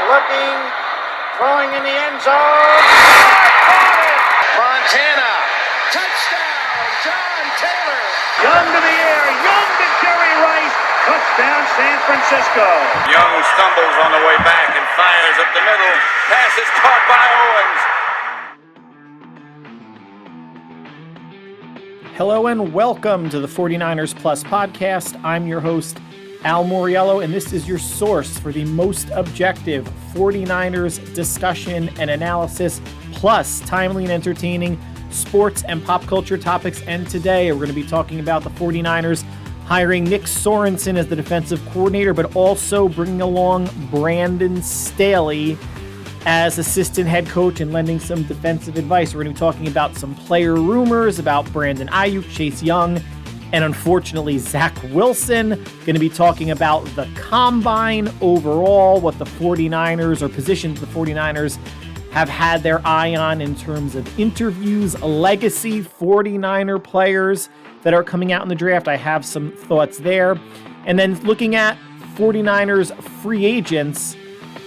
looking, throwing in the end zone. Montana, touchdown, John Taylor. Young to the air, Young to Jerry Rice, touchdown San Francisco. Young stumbles on the way back and fires up the middle. Pass is caught by Owens. Hello and welcome to the 49ers Plus podcast. I'm your host, Al Moriello, and this is your source for the most objective 49ers discussion and analysis, plus timely and entertaining sports and pop culture topics. And today we're going to be talking about the 49ers hiring Nick Sorensen as the defensive coordinator, but also bringing along Brandon Staley as assistant head coach and lending some defensive advice. We're going to be talking about some player rumors about Brandon Aiyuk, Chase Young, and unfortunately Zach Wilson. Going to be talking about the combine overall, what the 49ers or positions the 49ers have had their eye on in terms of interviews, legacy 49er players that are coming out in the draft. I have some thoughts there. And then looking at 49ers free agents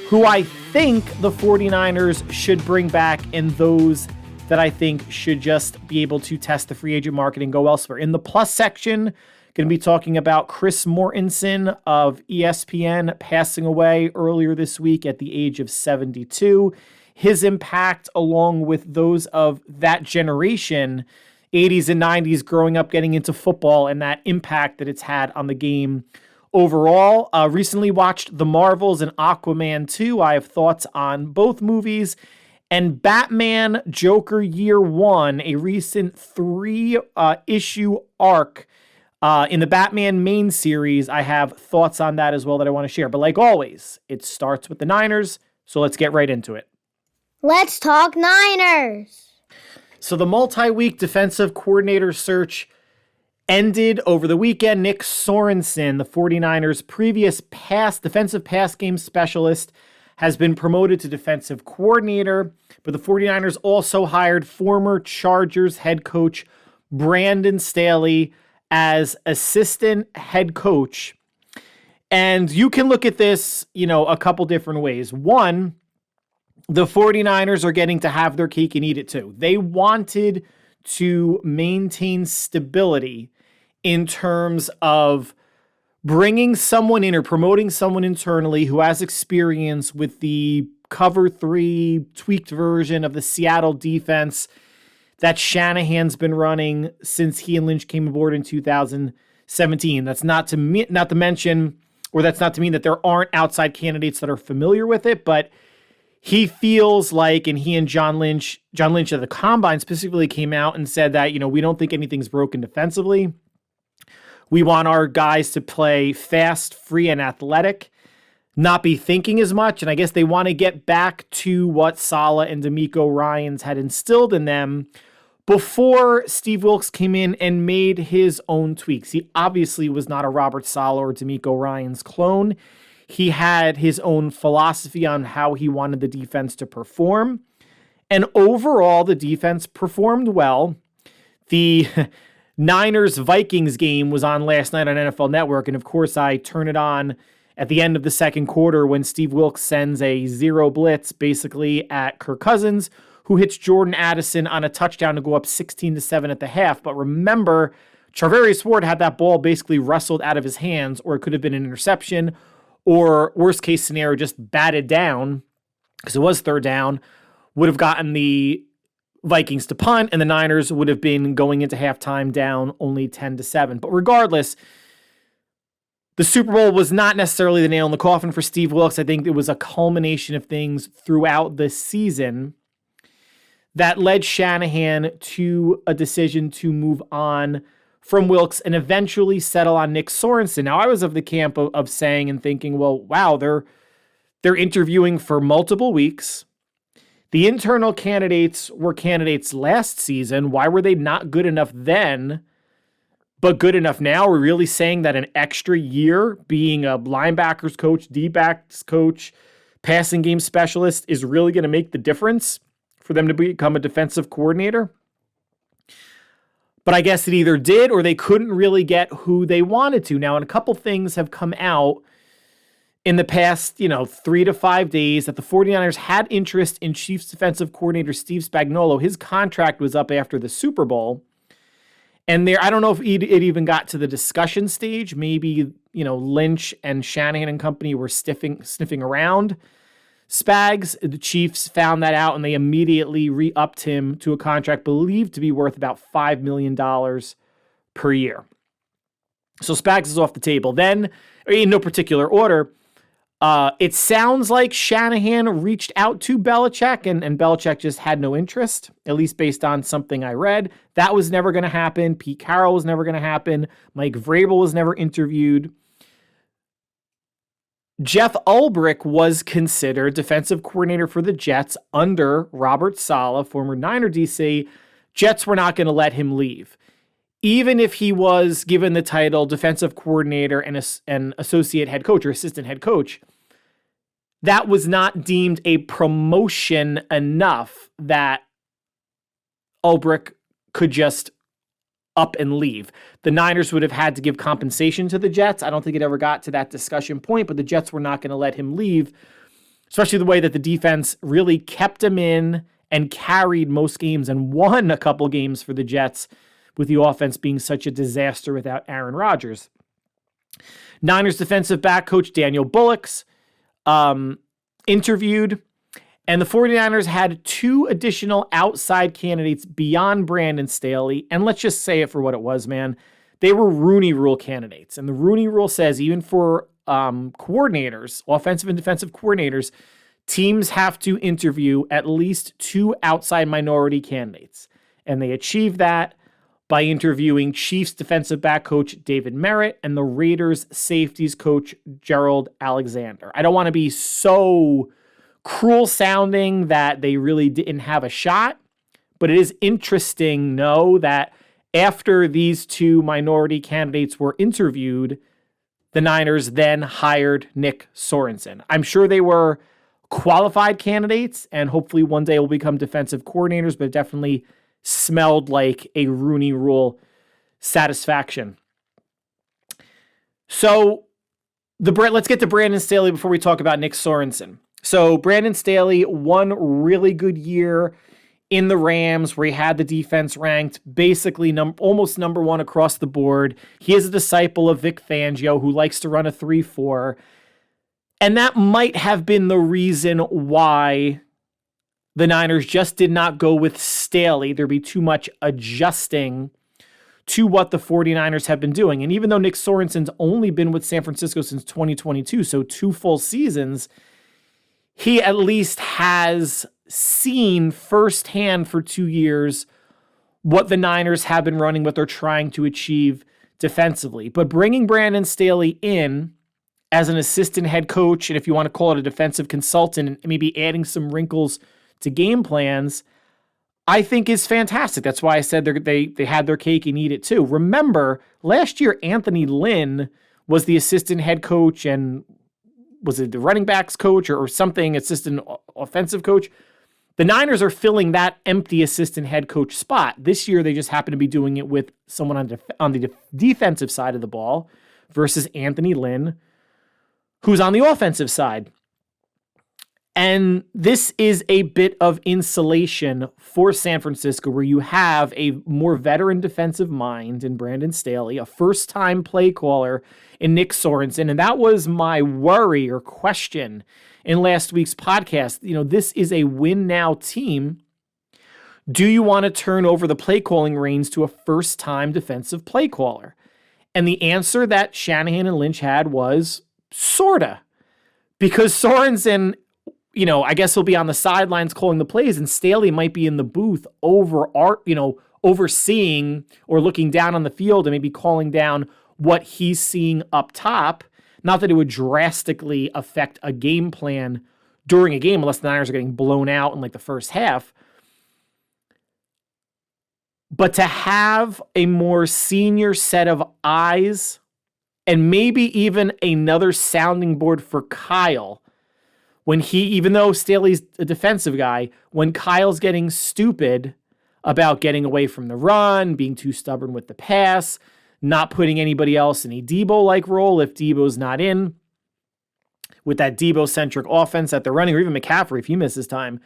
who I think the 49ers should bring back and those that I think should just be able to test the free agent market and go elsewhere. In the plus section, going to be talking about Chris Mortensen of ESPN passing away earlier this week at the age of 72. His impact, along with those of that generation, 80s and 90s, growing up getting into football, and that impact that it's had on the game overall. Recently watched The Marvels and Aquaman 2. I have thoughts on both movies. And Batman Joker Year One, a recent 3-issue arc in the Batman main series. I have thoughts on that as well that I want to share. But like always, it starts with the Niners, so let's get right into it. Let's talk Niners. So the multi-week defensive coordinator search ended over the weekend. Nick Sorensen, the 49ers' previous defensive pass game specialist, has been promoted to defensive coordinator, but the 49ers also hired former Chargers head coach Brandon Staley as assistant head coach. And you can look at this, a couple different ways. One, the 49ers are getting to have their cake and eat it too. They wanted to maintain stability in terms of bringing someone in or promoting someone internally who has experience with the cover 3 tweaked version of the Seattle defense that Shanahan's been running since he and Lynch came aboard in 2017. That's not to mean that there aren't outside candidates that are familiar with it, but he feels like, and he and John Lynch at the Combine specifically came out and said that, we don't think anything's broken defensively. We want our guys to play fast, free, and athletic, not be thinking as much. And I guess they want to get back to what Saleh and DeMeco Ryans had instilled in them before Steve Wilks came in and made his own tweaks. He obviously was not a Robert Saleh or DeMeco Ryans clone. He had his own philosophy on how he wanted the defense to perform. And overall, the defense performed well. The Niners-Vikings game was on last night on NFL Network, and of course I turn it on at the end of the second quarter when Steve Wilks sends a zero blitz basically at Kirk Cousins, who hits Jordan Addison on a touchdown to go up 16-7 at the half. But remember, Charvarius Ward had that ball basically wrestled out of his hands, or it could have been an interception, or worst case scenario, just batted down, because it was third down, would have gotten the Vikings to punt, and the Niners would have been going into halftime down only 10-7. But regardless, the Super Bowl was not necessarily the nail in the coffin for Steve Wilks. I think it was a culmination of things throughout the season that led Shanahan to a decision to move on from Wilks and eventually settle on Nick Sorensen. Now, I was of the camp of saying and thinking, well, wow, they're interviewing for multiple weeks. The internal candidates were candidates last season. Why were they not good enough then, but good enough now? We're really saying that an extra year being a linebackers coach, D-backs coach, passing game specialist is really going to make the difference for them to become a defensive coordinator? But I guess it either did or they couldn't really get who they wanted to. Now, and a couple things have come out in the past, 3 to 5 days that the 49ers had interest in Chiefs defensive coordinator Steve Spagnuolo. His contract was up after the Super Bowl. And I don't know if it even got to the discussion stage. Maybe, Lynch and Shanahan and company were sniffing around Spags. The Chiefs found that out and they immediately re-upped him to a contract believed to be worth about $5 million per year. So Spags is off the table. Then, in no particular order, it sounds like Shanahan reached out to Belichick and Belichick just had no interest, at least based on something I read. That was never going to happen. Pete Carroll was never going to happen. Mike Vrabel was never interviewed. Jeff Ulbrich was considered defensive coordinator for the Jets under Robert Saleh, former Niner DC. Jets were not going to let him leave. Even if he was given the title defensive coordinator and associate head coach or assistant head coach, that was not deemed a promotion enough that Ulbrich could just up and leave. The Niners would have had to give compensation to the Jets. I don't think it ever got to that discussion point, but the Jets were not going to let him leave, especially the way that the defense really kept him in and carried most games and won a couple games for the Jets, with the offense being such a disaster without Aaron Rodgers. Niners defensive back coach Daniel Bullocks interviewed, and the 49ers had 2 additional outside candidates beyond Brandon Staley. And let's just say it for what it was, man. They were Rooney Rule candidates. And the Rooney Rule says even for coordinators, offensive and defensive coordinators, teams have to interview at least 2 outside minority candidates. And they achieved that by interviewing Chiefs defensive back coach David Merritt and the Raiders safeties coach Gerald Alexander. I don't want to be so cruel sounding that they really didn't have a shot, but it is interesting, that after these 2 minority candidates were interviewed, the Niners then hired Nick Sorensen. I'm sure they were qualified candidates and hopefully one day will become defensive coordinators, but it definitely smelled like a Rooney Rule satisfaction. So let's get to Brandon Staley before we talk about Nick Sorensen. So Brandon Staley, one really good year in the Rams where he had the defense ranked basically almost number 1 across the board. He is a disciple of Vic Fangio, who likes to run a 3-4. And that might have been the reason why the Niners just did not go with Staley. There'd be too much adjusting to what the 49ers have been doing. And even though Nick Sorensen's only been with San Francisco since 2022, so 2 full seasons, he at least has seen firsthand for 2 years what the Niners have been running, what they're trying to achieve defensively. But bringing Brandon Staley in as an assistant head coach, and if you want to call it a defensive consultant, and maybe adding some wrinkles to game plans, I think is fantastic. That's why I said they had their cake and eat it too. Remember, last year, Anthony Lynn was the assistant head coach and was it the running backs coach or something, assistant offensive coach? The Niners are filling that empty assistant head coach spot. This year, they just happen to be doing it with someone on the defensive side of the ball versus Anthony Lynn, who's on the offensive side. And this is a bit of insulation for San Francisco, where you have a more veteran defensive mind in Brandon Staley, a first-time play caller in Nick Sorensen. And that was my worry or question in last week's podcast. This is a win-now team. Do you want to turn over the play calling reins to a first-time defensive play caller? And the answer that Shanahan and Lynch had was sorta. Because Sorensen, I guess he'll be on the sidelines calling the plays, and Staley might be in the booth overseeing or looking down on the field and maybe calling down what he's seeing up top. Not that it would drastically affect a game plan during a game unless the Niners are getting blown out in like the first half. But to have a more senior set of eyes and maybe even another sounding board for Kyle, even though Staley's a defensive guy, when Kyle's getting stupid about getting away from the run, being too stubborn with the pass, not putting anybody else in a Debo-like role if Debo's not in, with that Debo-centric offense that they're running, or even McCaffrey if he misses time,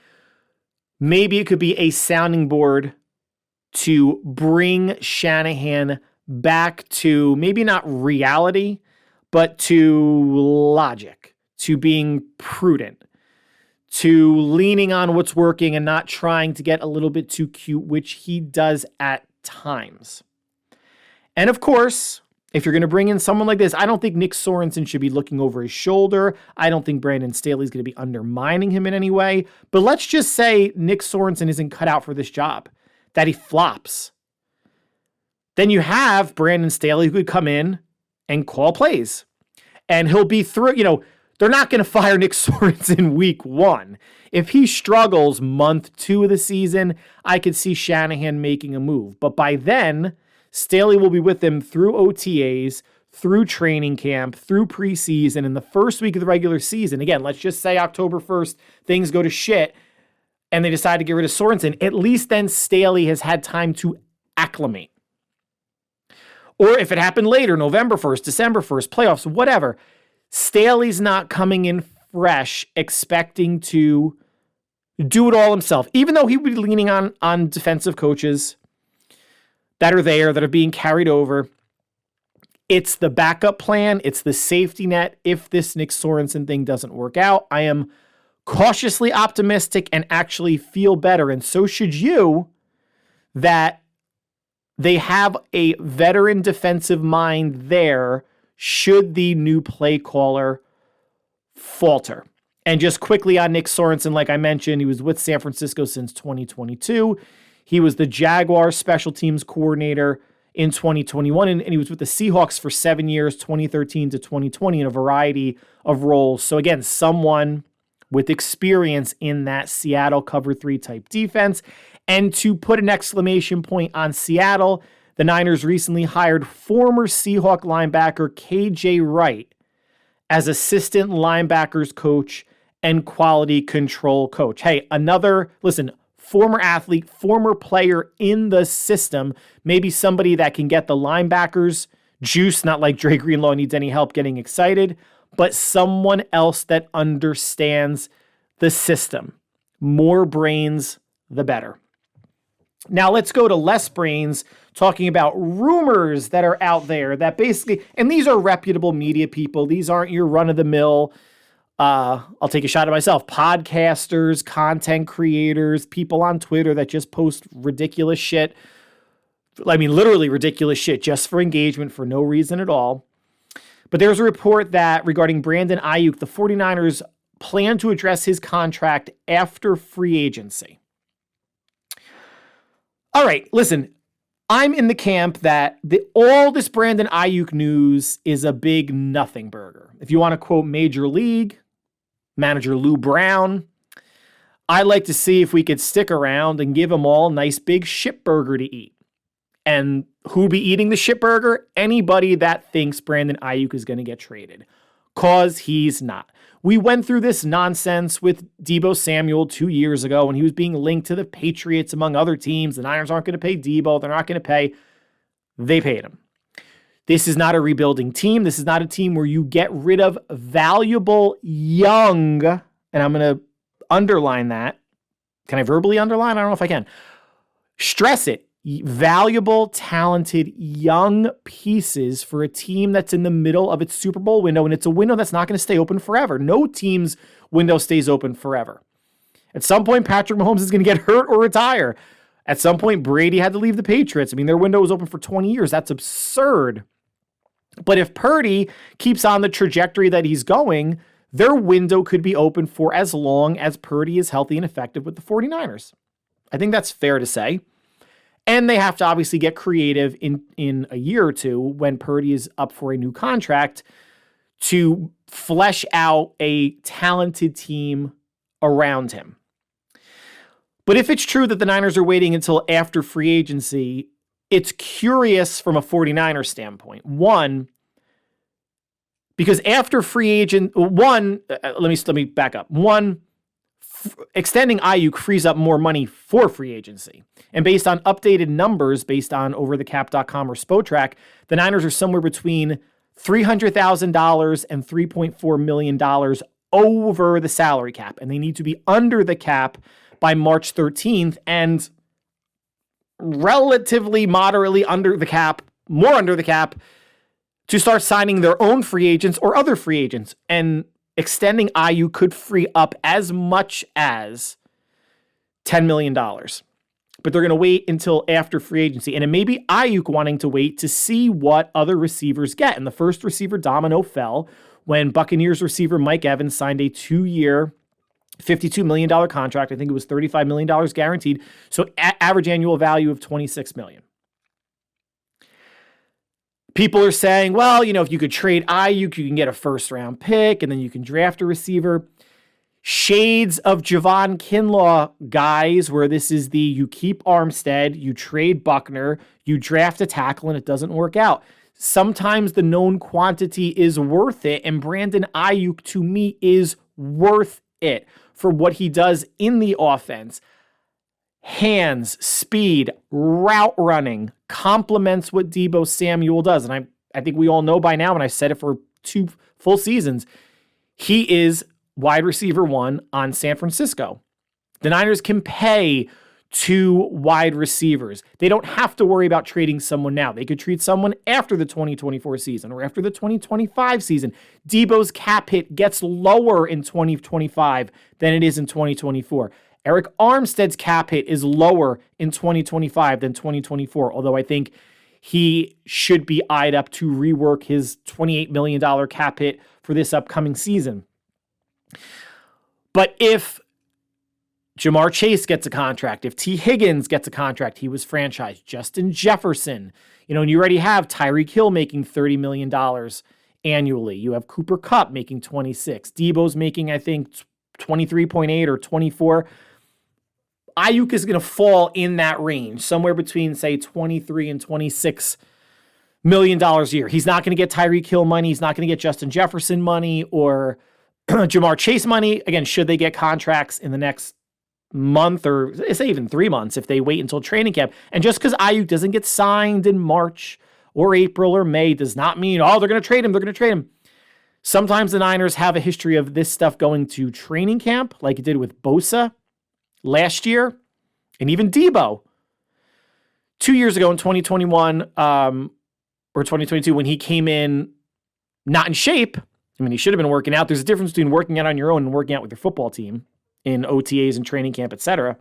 maybe it could be a sounding board to bring Shanahan back to maybe not reality, but to logic, to being prudent, to leaning on what's working and not trying to get a little bit too cute, which he does at times. And of course, if you're going to bring in someone like this, I don't think Nick Sorensen should be looking over his shoulder. I don't think Brandon Staley's going to be undermining him in any way. But let's just say Nick Sorensen isn't cut out for this job, that he flops. Then you have Brandon Staley who could come in and call plays. And he'll be through, they're not going to fire Nick Sorensen week 1. If he struggles month 2 of the season, I could see Shanahan making a move. But by then, Staley will be with him through OTAs, through training camp, through preseason, and the first week of the regular season. Again, let's just say October 1st, things go to shit, and they decide to get rid of Sorensen. At least then Staley has had time to acclimate. Or if it happened later, November 1st, December 1st, playoffs, whatever, Staley's not coming in fresh, expecting to do it all himself, even though he would be leaning on defensive coaches that are there, that are being carried over. It's the backup plan. It's the safety net if this Nick Sorensen thing doesn't work out. I am cautiously optimistic and actually feel better, and so should you, that they have a veteran defensive mind there should the new play caller falter. And just quickly on Nick Sorensen, like I mentioned, he was with San Francisco since 2022. He was the Jaguars special teams coordinator in 2021, and he was with the Seahawks for 7 years, 2013 to 2020, in a variety of roles. So again, someone with experience in that Seattle cover 3 type defense. And to put an exclamation point on Seattle, the Niners recently hired former Seahawk linebacker KJ Wright as assistant linebackers coach and quality control coach. Hey, former athlete, former player in the system, maybe somebody that can get the linebackers juice, not like Dre Greenlaw needs any help getting excited, but someone else that understands the system. More brains, the better. Now let's go to less brains, talking about rumors that are out there that basically, and these are reputable media people. These aren't your run-of-the-mill, I'll take a shot at myself, podcasters, content creators, people on Twitter that just post ridiculous shit. I mean, literally ridiculous shit just for engagement for no reason at all. But there's a report that regarding Brandon Aiyuk, the 49ers plan to address his contract after free agency. All right, listen, I'm in the camp that all this Brandon Aiyuk news is a big nothing burger. If you want to quote Major League manager Lou Brown, I'd like to see if we could stick around and give them all a nice big shit burger to eat. And who'd be eating the shit burger? Anybody that thinks Brandon Aiyuk is going to get traded. Cause he's not. We went through this nonsense with Deebo Samuel 2 years ago when he was being linked to the Patriots among other teams. The Niners aren't going to pay Deebo. They're not going to pay. They paid him. This is not a rebuilding team. This is not a team where you get rid of valuable young, and I'm going to underline that. Can I verbally underline? I don't know if I can. Stress it. Valuable, talented, young pieces for a team that's in the middle of its Super Bowl window, and it's a window that's not going to stay open forever. No team's window stays open forever. At some point, Patrick Mahomes is going to get hurt or retire. At some point, Brady had to leave the Patriots. I mean, their window was open for 20 years. That's absurd. But if Purdy keeps on the trajectory that he's going, their window could be open for as long as Purdy is healthy and effective with the 49ers. I think that's fair to say. And they have to obviously get creative in a year or two when Purdy is up for a new contract to flesh out a talented team around him. But if it's true that the Niners are waiting until after free agency, it's curious from a 49er standpoint. One, because after free agent, let me back up. One, extending Aiyuk frees up more money for free agency. And based on updated numbers, based on overthecap.com or Spotrac, the Niners are somewhere between $300,000 and $3.4 million over the salary cap. And they need to be under the cap by March 13th and relatively moderately under the cap, more under the cap, to start signing their own free agents or other free agents. And extending Aiyuk could free up as much as $10 million. But they're going to wait until after free agency. And it may be Aiyuk wanting to wait to see what other receivers get. And the first receiver domino fell when Buccaneers receiver Mike Evans signed a 2-year, $52 million contract. I think it was $35 million guaranteed. So average annual value of $26 million. People are saying, well, if you could trade Aiyuk, you can get a first-round pick, and then you can draft a receiver. Shades of Javon Kinlaw, guys, where this is you keep Armstead, you trade Buckner, you draft a tackle, and it doesn't work out. Sometimes the known quantity is worth it, and Brandon Aiyuk, to me, is worth it for what he does in the offense. Hands, speed, route running, complements what Deebo Samuel does. And I think we all know by now, and I've said it for 2 full seasons, he is wide receiver 1 on San Francisco. The Niners can pay 2 wide receivers. They don't have to worry about trading someone now. They could trade someone after the 2024 season or after the 2025 season. Deebo's cap hit gets lower in 2025 than it is in 2024. Eric Armstead's cap hit is lower in 2025 than 2024, although I think he should be eyed up to rework his $28 million cap hit for this upcoming season. But if Jamar Chase gets a contract, if T. Higgins gets a contract, he was franchised. Justin Jefferson, and you already have Tyreek Hill making $30 million annually. You have Cooper Kupp making 26. Deebo's making, I think, 23.8 or 24. Aiyuk is going to fall in that range, somewhere between, say, $23 and $26 million a year. He's not going to get Tyreek Hill money. He's not going to get Justin Jefferson money or Jamar Chase money. Again, should they get contracts in the next month or say even 3 months if they wait until training camp. And just because Aiyuk doesn't get signed in March or April or May does not mean, they're going to trade him. They're going to trade him. Sometimes the Niners have a history of this stuff going to training camp, like it did with Bosa last year, and even Deebo 2 years ago in 2021 or 2022 when he came in not in shape. I mean, he should have been working out. There's a difference between working out on your own and working out with your football team in OTAs and training camp, etc.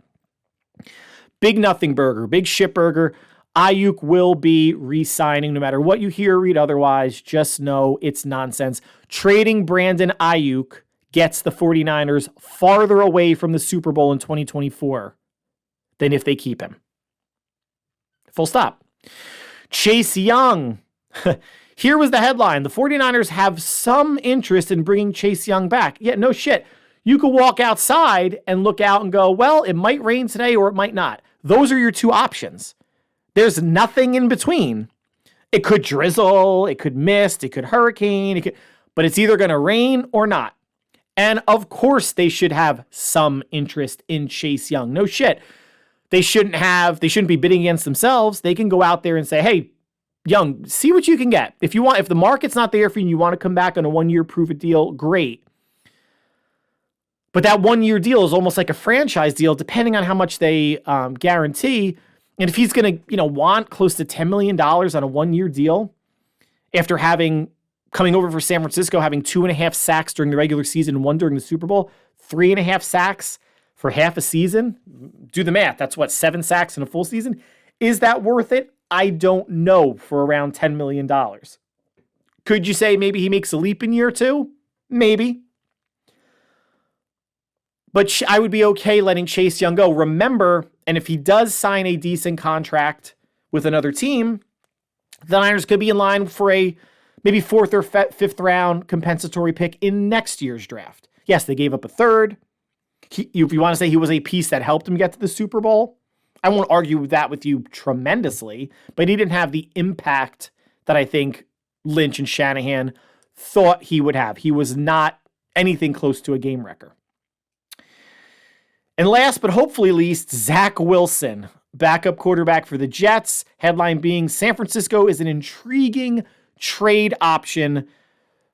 Big nothing burger, big shit burger. Aiyuk will be re-signing no matter what you hear or read otherwise. Just know it's nonsense. Trading Brandon Aiyuk gets the 49ers farther away from the Super Bowl in 2024 than if they keep him. Full stop. Chase Young. Here was the headline. The 49ers have some interest in bringing Chase Young back. Yeah, no shit. You could walk outside and look out and go, well, it might rain today or it might not. Those are your 2 options. There's nothing in between. It could drizzle, it could mist, it could hurricane, but it's either going to rain or not. And of course they should have some interest in Chase Young. No shit. They shouldn't be bidding against themselves. They can go out there and say, hey, Young, see what you can get. If the market's not there for you and you want to come back on a 1-year prove-it deal, great. But that 1-year deal is almost like a franchise deal, depending on how much they guarantee. And if he's going to, want close to $10 million on a 1-year deal after coming over for San Francisco, having 2.5 sacks during the regular season and 1 during the Super Bowl, 3.5 sacks for half a season. Do the math. That's 7 sacks in a full season. Is that worth it? I don't know for around $10 million. Could you say maybe he makes a leap in year 2? Maybe. But I would be okay letting Chase Young go. Remember, and if he does sign a decent contract with another team, the Niners could be in line for a maybe 4th or 5th round compensatory pick in next year's draft. Yes, they gave up a 3rd. If you want to say he was a piece that helped him get to the Super Bowl, I won't argue with that with you tremendously, but he didn't have the impact that I think Lynch and Shanahan thought he would have. He was not anything close to a game wrecker. And last but hopefully least, Zach Wilson, backup quarterback for the Jets. Headline being, San Francisco is an intriguing trade option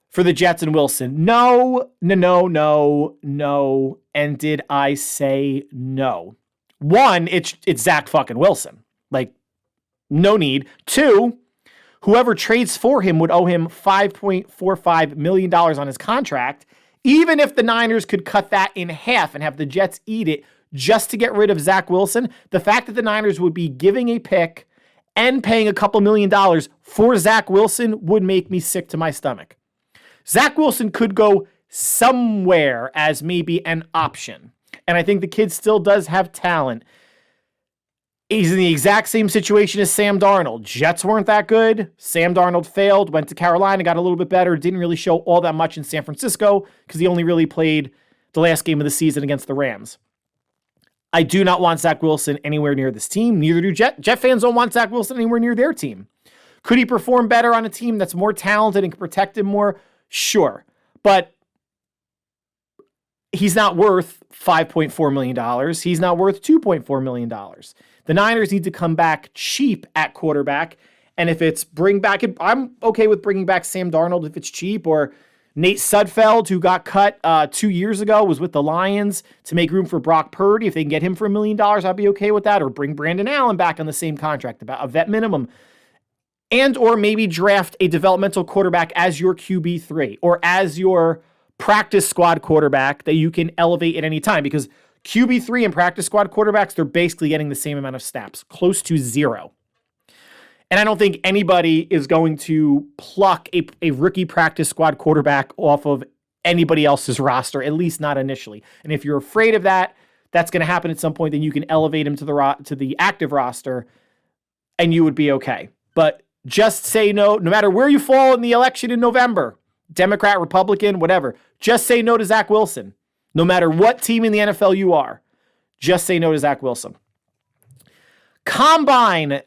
for the Jets and Wilson? No. And did I say no? One, it's Zach fucking Wilson. Like, no need. Two, whoever trades for him would owe him $5.45 million on his contract, even if the Niners could cut that in half and have the Jets eat it just to get rid of Zach Wilson. The fact that the Niners would be giving a pick and paying a couple $1 million for Zach Wilson would make me sick to my stomach. Zach Wilson could go somewhere as maybe an option. And I think the kid still does have talent. He's in the exact same situation as Sam Darnold. Jets weren't that good. Sam Darnold failed, went to Carolina, got a little bit better, didn't really show all that much in San Francisco because he only really played the last game of the season against the Rams. I do not want Zach Wilson anywhere near this team. Neither do Jet fans don't want Zach Wilson anywhere near their team. Could he perform better on a team that's more talented and can protect him more? Sure. But he's not worth $5.4 million. He's not worth $2.4 million. The Niners need to come back cheap at quarterback. And if it's I'm okay with bringing back Sam Darnold if it's cheap, or Nate Sudfeld, who got cut 2 years ago, was with the Lions to make room for Brock Purdy. If they can get him for $1 million, I'd be okay with that. Or bring Brandon Allen back on the same contract, about a vet minimum. And or maybe draft a developmental quarterback as your QB3 or as your practice squad quarterback that you can elevate at any time, because QB3 and practice squad quarterbacks, they're basically getting the same amount of snaps, close to zero. And I don't think anybody is going to pluck a rookie practice squad quarterback off of anybody else's roster, at least not initially. And if you're afraid of that, that's going to happen at some point, then you can elevate him to the active roster and you would be okay. But just say no matter where you fall in the election in November, Democrat, Republican, whatever. Just say no to Zach Wilson. No matter what team in the NFL you are, just say no to Zach Wilson. Combine.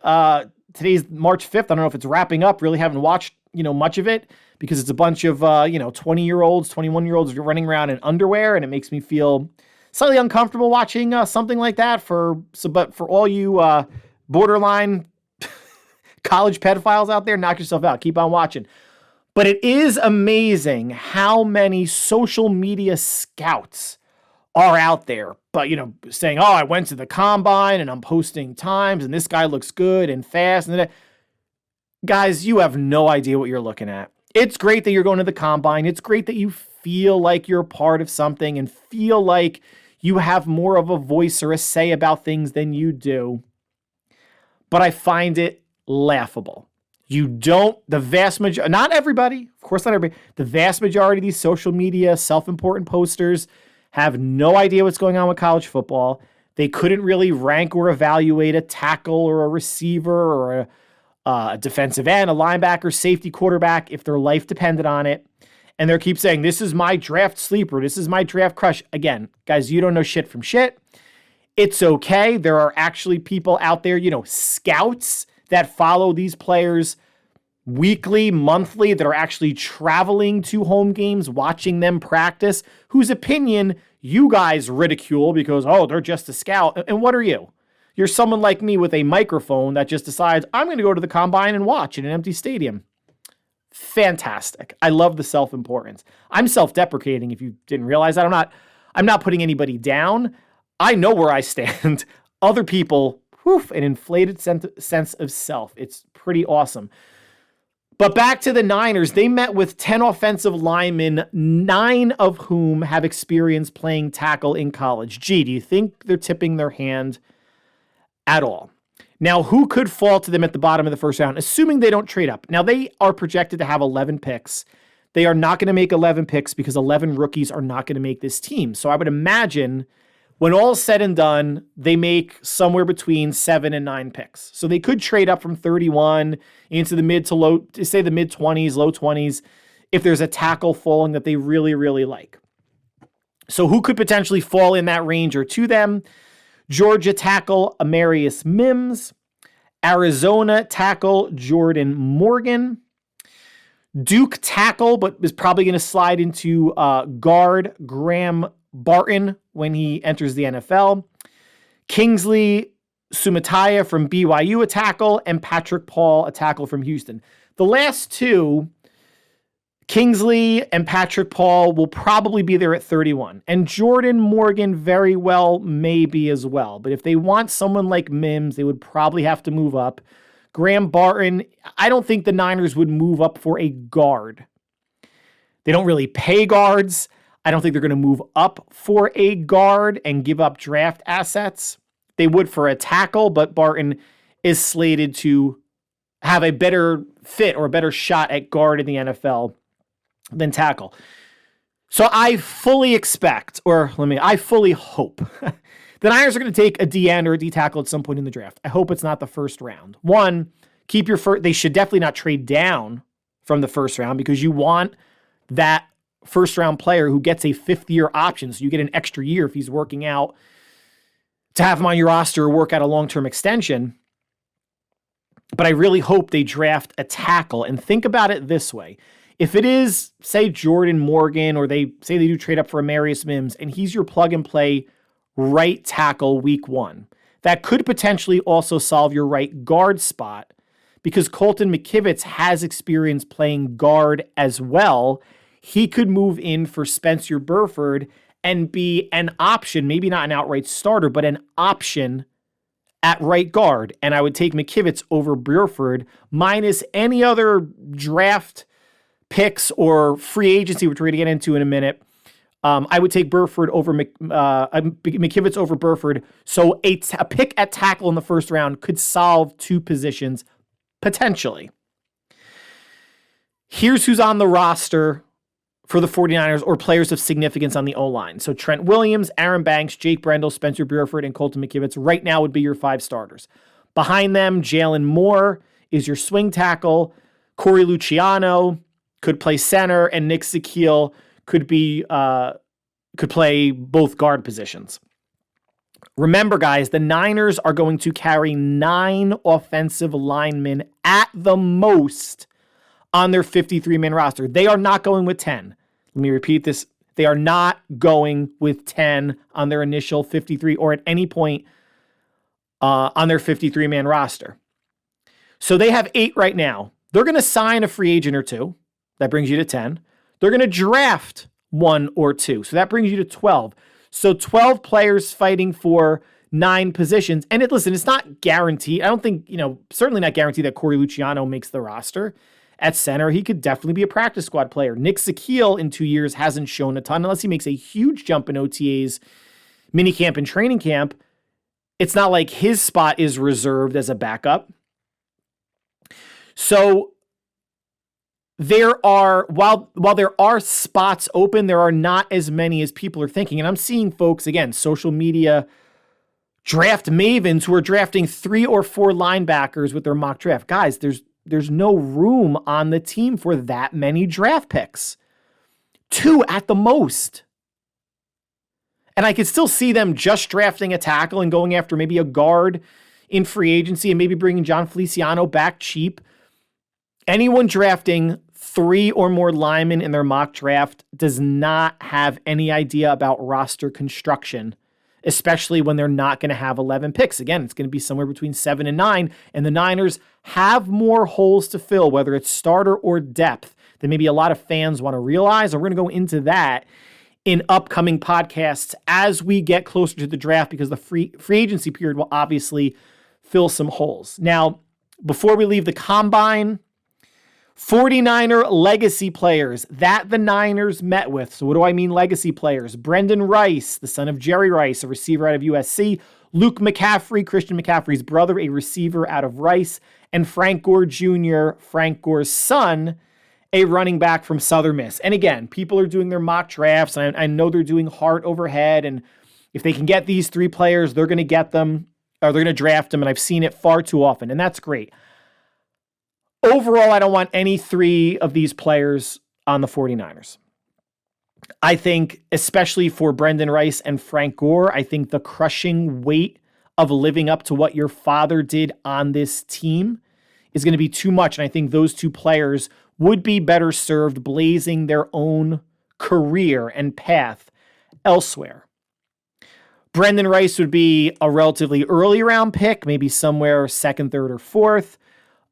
Today's March 5th. I don't know if it's wrapping up. Really haven't watched, much of it because it's a bunch of, 20-year-olds, 21-year-olds running around in underwear, and it makes me feel slightly uncomfortable watching something like that. But for all you borderline college pedophiles out there, knock yourself out. Keep on watching. But it is amazing how many social media scouts are out there, but, saying, oh, I went to the combine and I'm posting times and this guy looks good and fast. And guys, you have no idea what you're looking at. It's great that you're going to the combine. It's great that you feel like you're part of something and feel like you have more of a voice or a say about things than you do. But I find it laughable. The vast majority, not everybody, of course not everybody, the vast majority of these social media self-important posters have no idea what's going on with college football. They couldn't really rank or evaluate a tackle or a receiver or a defensive end, a linebacker, safety, quarterback if their life depended on it. And they keep saying, this is my draft sleeper. This is my draft crush. Again, guys, you don't know shit from shit. It's okay. There are actually people out there, scouts that follow these players weekly, monthly, that are actually traveling to home games, watching them practice, whose opinion you guys ridicule because, oh, they're just a scout. And what are you? You're someone like me with a microphone that just decides, I'm going to go to the combine and watch in an empty stadium. Fantastic. I love the self-importance. I'm self-deprecating, if you didn't realize that. I'm not putting anybody down. I know where I stand. Other people, an inflated sense of self. It's pretty awesome. But back to the Niners, they met with 10 offensive linemen, 9 of whom have experience playing tackle in college. Gee, do you think they're tipping their hand at all? Now, who could fall to them at the bottom of the first round, assuming they don't trade up? Now, they are projected to have 11 picks. They are not going to make 11 picks because 11 rookies are not going to make this team. So I would imagine when all is said and done, they make somewhere between 7 and 9 picks. So they could trade up from 31 into the mid 20s, low 20s, if there's a tackle falling that they really, really like. So who could potentially fall in that range or to them? Georgia tackle Amarius Mims, Arizona tackle Jordan Morgan, Duke tackle, but is probably going to slide into guard Graham Barton when he enters the NFL, Kingsley Sumataya from BYU, a tackle, and Patrick Paul, a tackle from Houston. The last two, Kingsley and Patrick Paul, will probably be there at 31. And Jordan Morgan very well may be as well. But if they want someone like Mims, they would probably have to move up. Graham Barton, I don't think the Niners would move up for a guard. They don't really pay guards. I don't think they're going to move up for a guard and give up draft assets. They would for a tackle, but Barton is slated to have a better fit or a better shot at guard in the NFL than tackle. So I fully expect, I fully hope the Niners are going to take a D end or a D tackle at some point in the draft. I hope it's not the first round. One, keep your first. They should definitely not trade down from the first round because you want that first round player who gets a fifth-year option. So you get an extra year if he's working out to have him on your roster or work out a long-term extension. But I really hope they draft a tackle. And think about it this way. If it is, say, Jordan Morgan, or they say they do trade up for Amarius Mims, and he's your plug-and-play right tackle week one, that could potentially also solve your right guard spot because Colton McKivitz has experience playing guard as well. He could move in for Spencer Burford and be an option, maybe not an outright starter, but an option at right guard. And I would take McKivitz over Burford minus any other draft picks or free agency, which we're going to get into in a minute. I would take Burford over McKivitz over Burford. So a pick at tackle in the first round could solve two positions potentially. Here's who's on the roster for the 49ers or players of significance on the O-line. So Trent Williams, Aaron Banks, Jake Brendel, Spencer Burford, and Colton McKivitz right now would be your five starters. Behind them, Jalen Moore is your swing tackle. Corey Luciano could play center, and Nick Sakiel could play both guard positions. Remember, guys, the Niners are going to carry 9 offensive linemen at the most on their 53-man roster. They are not going with 10. Let me repeat this. They are not going with 10 on their initial 53 or at any point on their 53-man roster. So they have 8 right now. They're going to sign a free agent or 2. That brings you to 10. They're going to draft 1 or 2. So that brings you to 12. So 12 players fighting for 9 positions. And listen, it's not guaranteed. I don't think, certainly not guaranteed that Corey Luciano makes the roster. At center, he could definitely be a practice squad player. Nick Sakiel in 2 years hasn't shown a ton unless he makes a huge jump in OTAs, minicamp, and training camp. It's not like his spot is reserved as a backup. So while there are spots open, there are not as many as people are thinking. And I'm seeing folks, again, social media draft mavens who are drafting 3 or 4 linebackers with their mock draft. Guys, there's no room on the team for that many draft picks. 2 at the most. And I could still see them just drafting a tackle and going after maybe a guard in free agency and maybe bringing John Feliciano back cheap. Anyone drafting 3 or more linemen in their mock draft does not have any idea about roster construction, especially when they're not going to have 11 picks. Again, it's going to be somewhere between 7 and 9, and the Niners have more holes to fill, whether it's starter or depth, than maybe a lot of fans want to realize. And we're going to go into that in upcoming podcasts as we get closer to the draft, because the free agency period will obviously fill some holes. Now, before we leave the combine, 49er legacy players that the Niners met with. So what do I mean legacy players? Brendan Rice, the son of Jerry Rice, a receiver out of USC. Luke McCaffrey, Christian McCaffrey's brother, a receiver out of Rice. And Frank Gore Jr., Frank Gore's son, a running back from Southern Miss. And again, people are doing their mock drafts, and I know they're doing heart overhead. And if they can get these 3 players, they're going to get them, or they're going to draft them. And I've seen it far too often, and that's great. Overall, I don't want any 3 of these players on the 49ers. I think, especially for Brendan Rice and Frank Gore, I think the crushing weight of living up to what your father did on this team is going to be too much. And I think those 2 players would be better served blazing their own career and path elsewhere. Brendan Rice would be a relatively early round pick, maybe somewhere 2nd, 3rd, or 4th.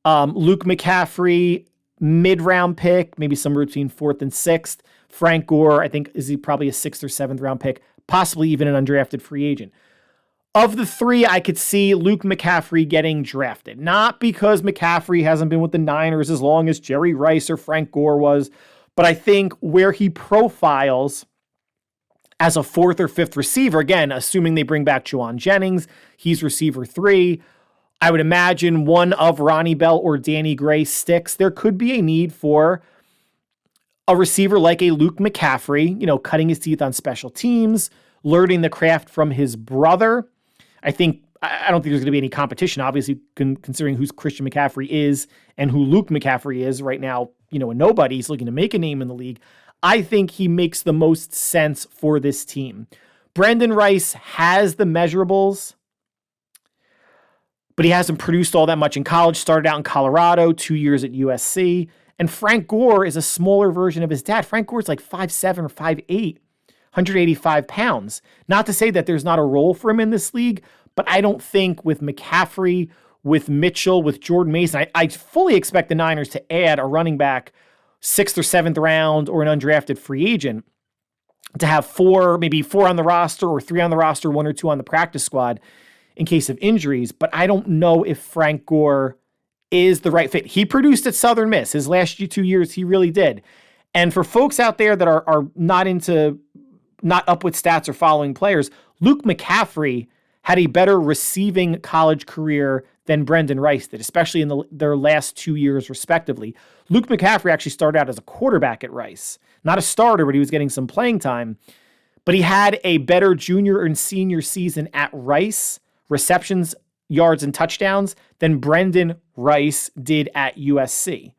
Luke McCaffrey, mid-round pick, maybe somewhere between 4th and 6th. Frank Gore, I think, is he probably a 6th or 7th round pick, possibly even an undrafted free agent. Of the three, I could see Luke McCaffrey getting drafted. Not because McCaffrey hasn't been with the Niners as long as Jerry Rice or Frank Gore was, but I think where he profiles as a 4th or 5th receiver, again, assuming they bring back Juwan Jennings, he's receiver 3. I would imagine one of Ronnie Bell or Danny Gray sticks. There could be a need for a receiver like a Luke McCaffrey, cutting his teeth on special teams, learning the craft from his brother. I don't think there's going to be any competition, obviously, considering who Christian McCaffrey is and who Luke McCaffrey is right now. A nobody. He's looking to make a name in the league. I think he makes the most sense for this team. Brendan Rice has the measurables, but he hasn't produced all that much in college. Started out in Colorado, 2 years at USC. And Frank Gore is a smaller version of his dad. Frank Gore's like 5'7" or 5'8", 185 pounds. Not to say that there's not a role for him in this league, but I don't think with McCaffrey, with Mitchell, with Jordan Mason, I fully expect the Niners to add a running back 6th or 7th round or an undrafted free agent to have maybe 4 on the roster or 3 on the roster, 1 or 2 on the practice squad in case of injuries. But I don't know if Frank Gore is the right fit. He produced at Southern Miss. His last 2 years, he really did. And for folks out there that are not up with stats or following players, Luke McCaffrey had a better receiving college career than Brendan Rice did, especially in their last 2 years, respectively. Luke McCaffrey actually started out as a quarterback at Rice. Not a starter, but he was getting some playing time. But he had a better junior and senior season at Rice, receptions, yards, and touchdowns, than Brendan Rice did at USC.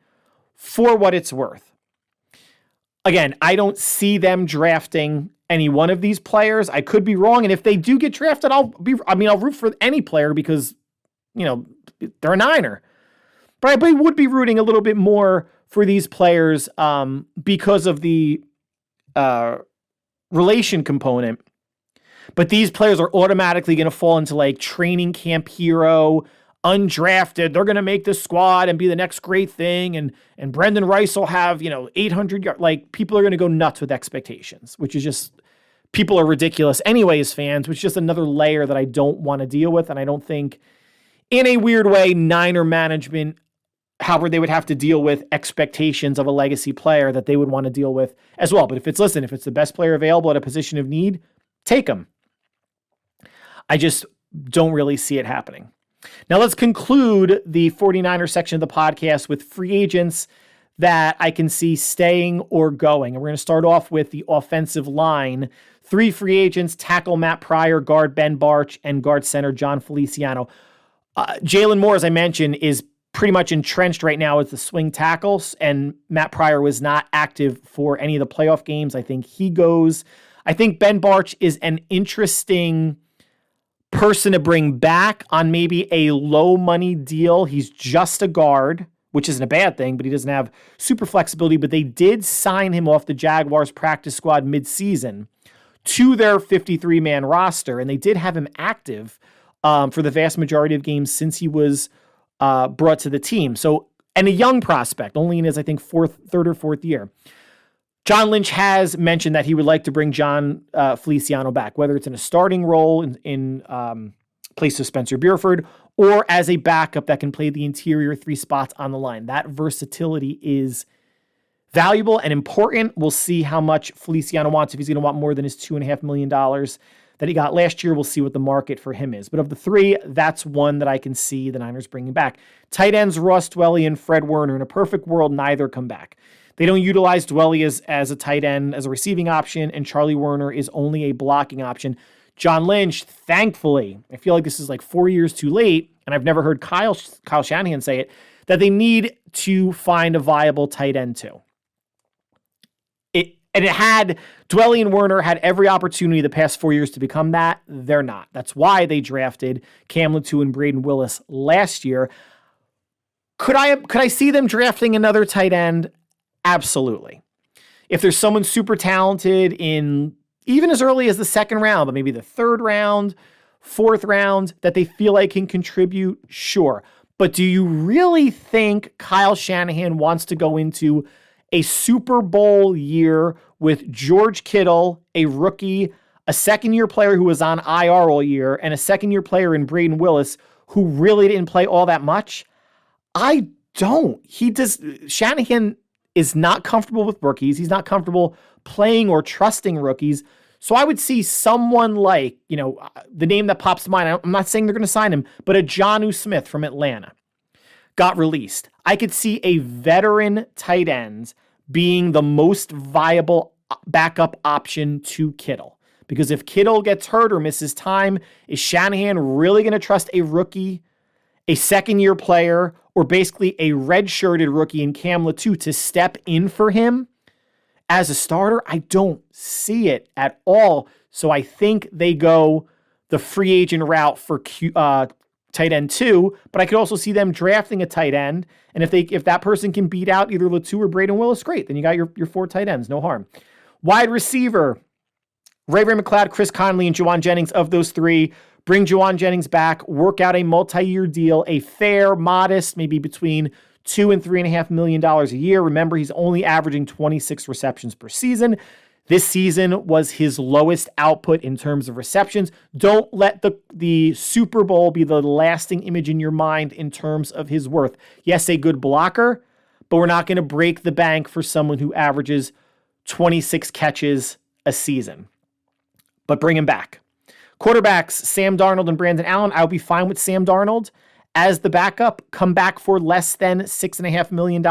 For what it's worth. Again, I don't see them drafting any one of these players. I could be wrong. And if they do get drafted, I'll root for any player because, they're a Niner. But I would be rooting a little bit more for these players because of the relation component. But these players are automatically going to fall into like training camp hero, undrafted. They're going to make the squad and be the next great thing. And Brendan Rice will have, 800 yards. Like, people are going to go nuts with expectations, which is just, people are ridiculous anyways, fans, which is just another layer that I don't want to deal with. And I don't think, in a weird way, Niner management, however, they would have to deal with expectations of a legacy player that they would want to deal with as well. But if it's the best player available at a position of need, take them. I just don't really see it happening. Now let's conclude the 49er section of the podcast with free agents that I can see staying or going. And we're going to start off with the offensive line. 3 free agents: tackle Matt Pryor, guard Ben Barch, and guard center John Feliciano. Jalen Moore, as I mentioned, is pretty much entrenched right now as the swing tackles, and Matt Pryor was not active for any of the playoff games. I think he goes. I think Ben Barch is an interesting person to bring back on maybe a low money deal. He's just a guard, which isn't a bad thing, but he doesn't have super flexibility. But they did sign him off the Jaguars practice squad midseason to their 53-man roster, and they did have him active for the vast majority of games since he was brought to the team. So, and a young prospect, only in his, I think, third or fourth year. John Lynch has mentioned that he would like to bring John Feliciano back, whether it's in a starting role in place of Spencer Buford or as a backup that can play the interior 3 spots on the line. That versatility is valuable and important. We'll see how much Feliciano wants. If he's going to want more than his $2.5 million that he got last year, we'll see what the market for him is. But of the 3, that's one that I can see the Niners bringing back. Tight ends Ross Dwelley and Fred Warner. In a perfect world, neither come back. They don't utilize Dwelley as a tight end, as a receiving option, and Charlie Warner is only a blocking option. John Lynch, thankfully, I feel like this is like 4 years too late, and I've never heard Kyle Shanahan say it, that they need to find a viable tight end too. Dwelley and Werner had every opportunity the past 4 years to become that. They're not. That's why they drafted Cam Latu and Braden Willis last year. Could I see them drafting another tight end? Absolutely. If there's someone super talented in even as early as the 2nd round, but maybe the 3rd round, 4th round, that they feel like can contribute, sure. But do you really think Kyle Shanahan wants to go into a Super Bowl year with George Kittle, a rookie, a second-year player who was on IR all year, and a second-year player in Braden Willis who really didn't play all that much? I don't. Shanahan is not comfortable with rookies. He's not comfortable playing or trusting rookies. So I would see someone like, the name that pops to mind, I'm not saying they're going to sign him, but a Jonnu Smith from Atlanta got released. I could see a veteran tight end being the most viable backup option to Kittle. Because if Kittle gets hurt or misses time, is Shanahan really going to trust a rookie, a second-year player, or basically a red-shirted rookie in Cam Latu to step in for him as a starter? I don't see it at all. So I think they go the free agent route for tight end 2, but I could also see them drafting a tight end. And if that person can beat out either Latu or Braden Willis, great. Then you got your 4 tight ends, no harm. Wide receiver, Ray McLeod, Chris Conley, and Juwan Jennings. Of those 3, bring Juwan Jennings back, work out a multi-year deal, a fair, modest, maybe between $2 and $3.5 million a year. Remember, he's only averaging 26 receptions per season. This season was his lowest output in terms of receptions. Don't let the Super Bowl be the lasting image in your mind in terms of his worth. Yes, a good blocker, but we're not going to break the bank for someone who averages 26 catches a season. But bring him back. Quarterbacks, Sam Darnold and Brandon Allen. I would be fine with Sam Darnold as the backup. Come back for less than $6.5 million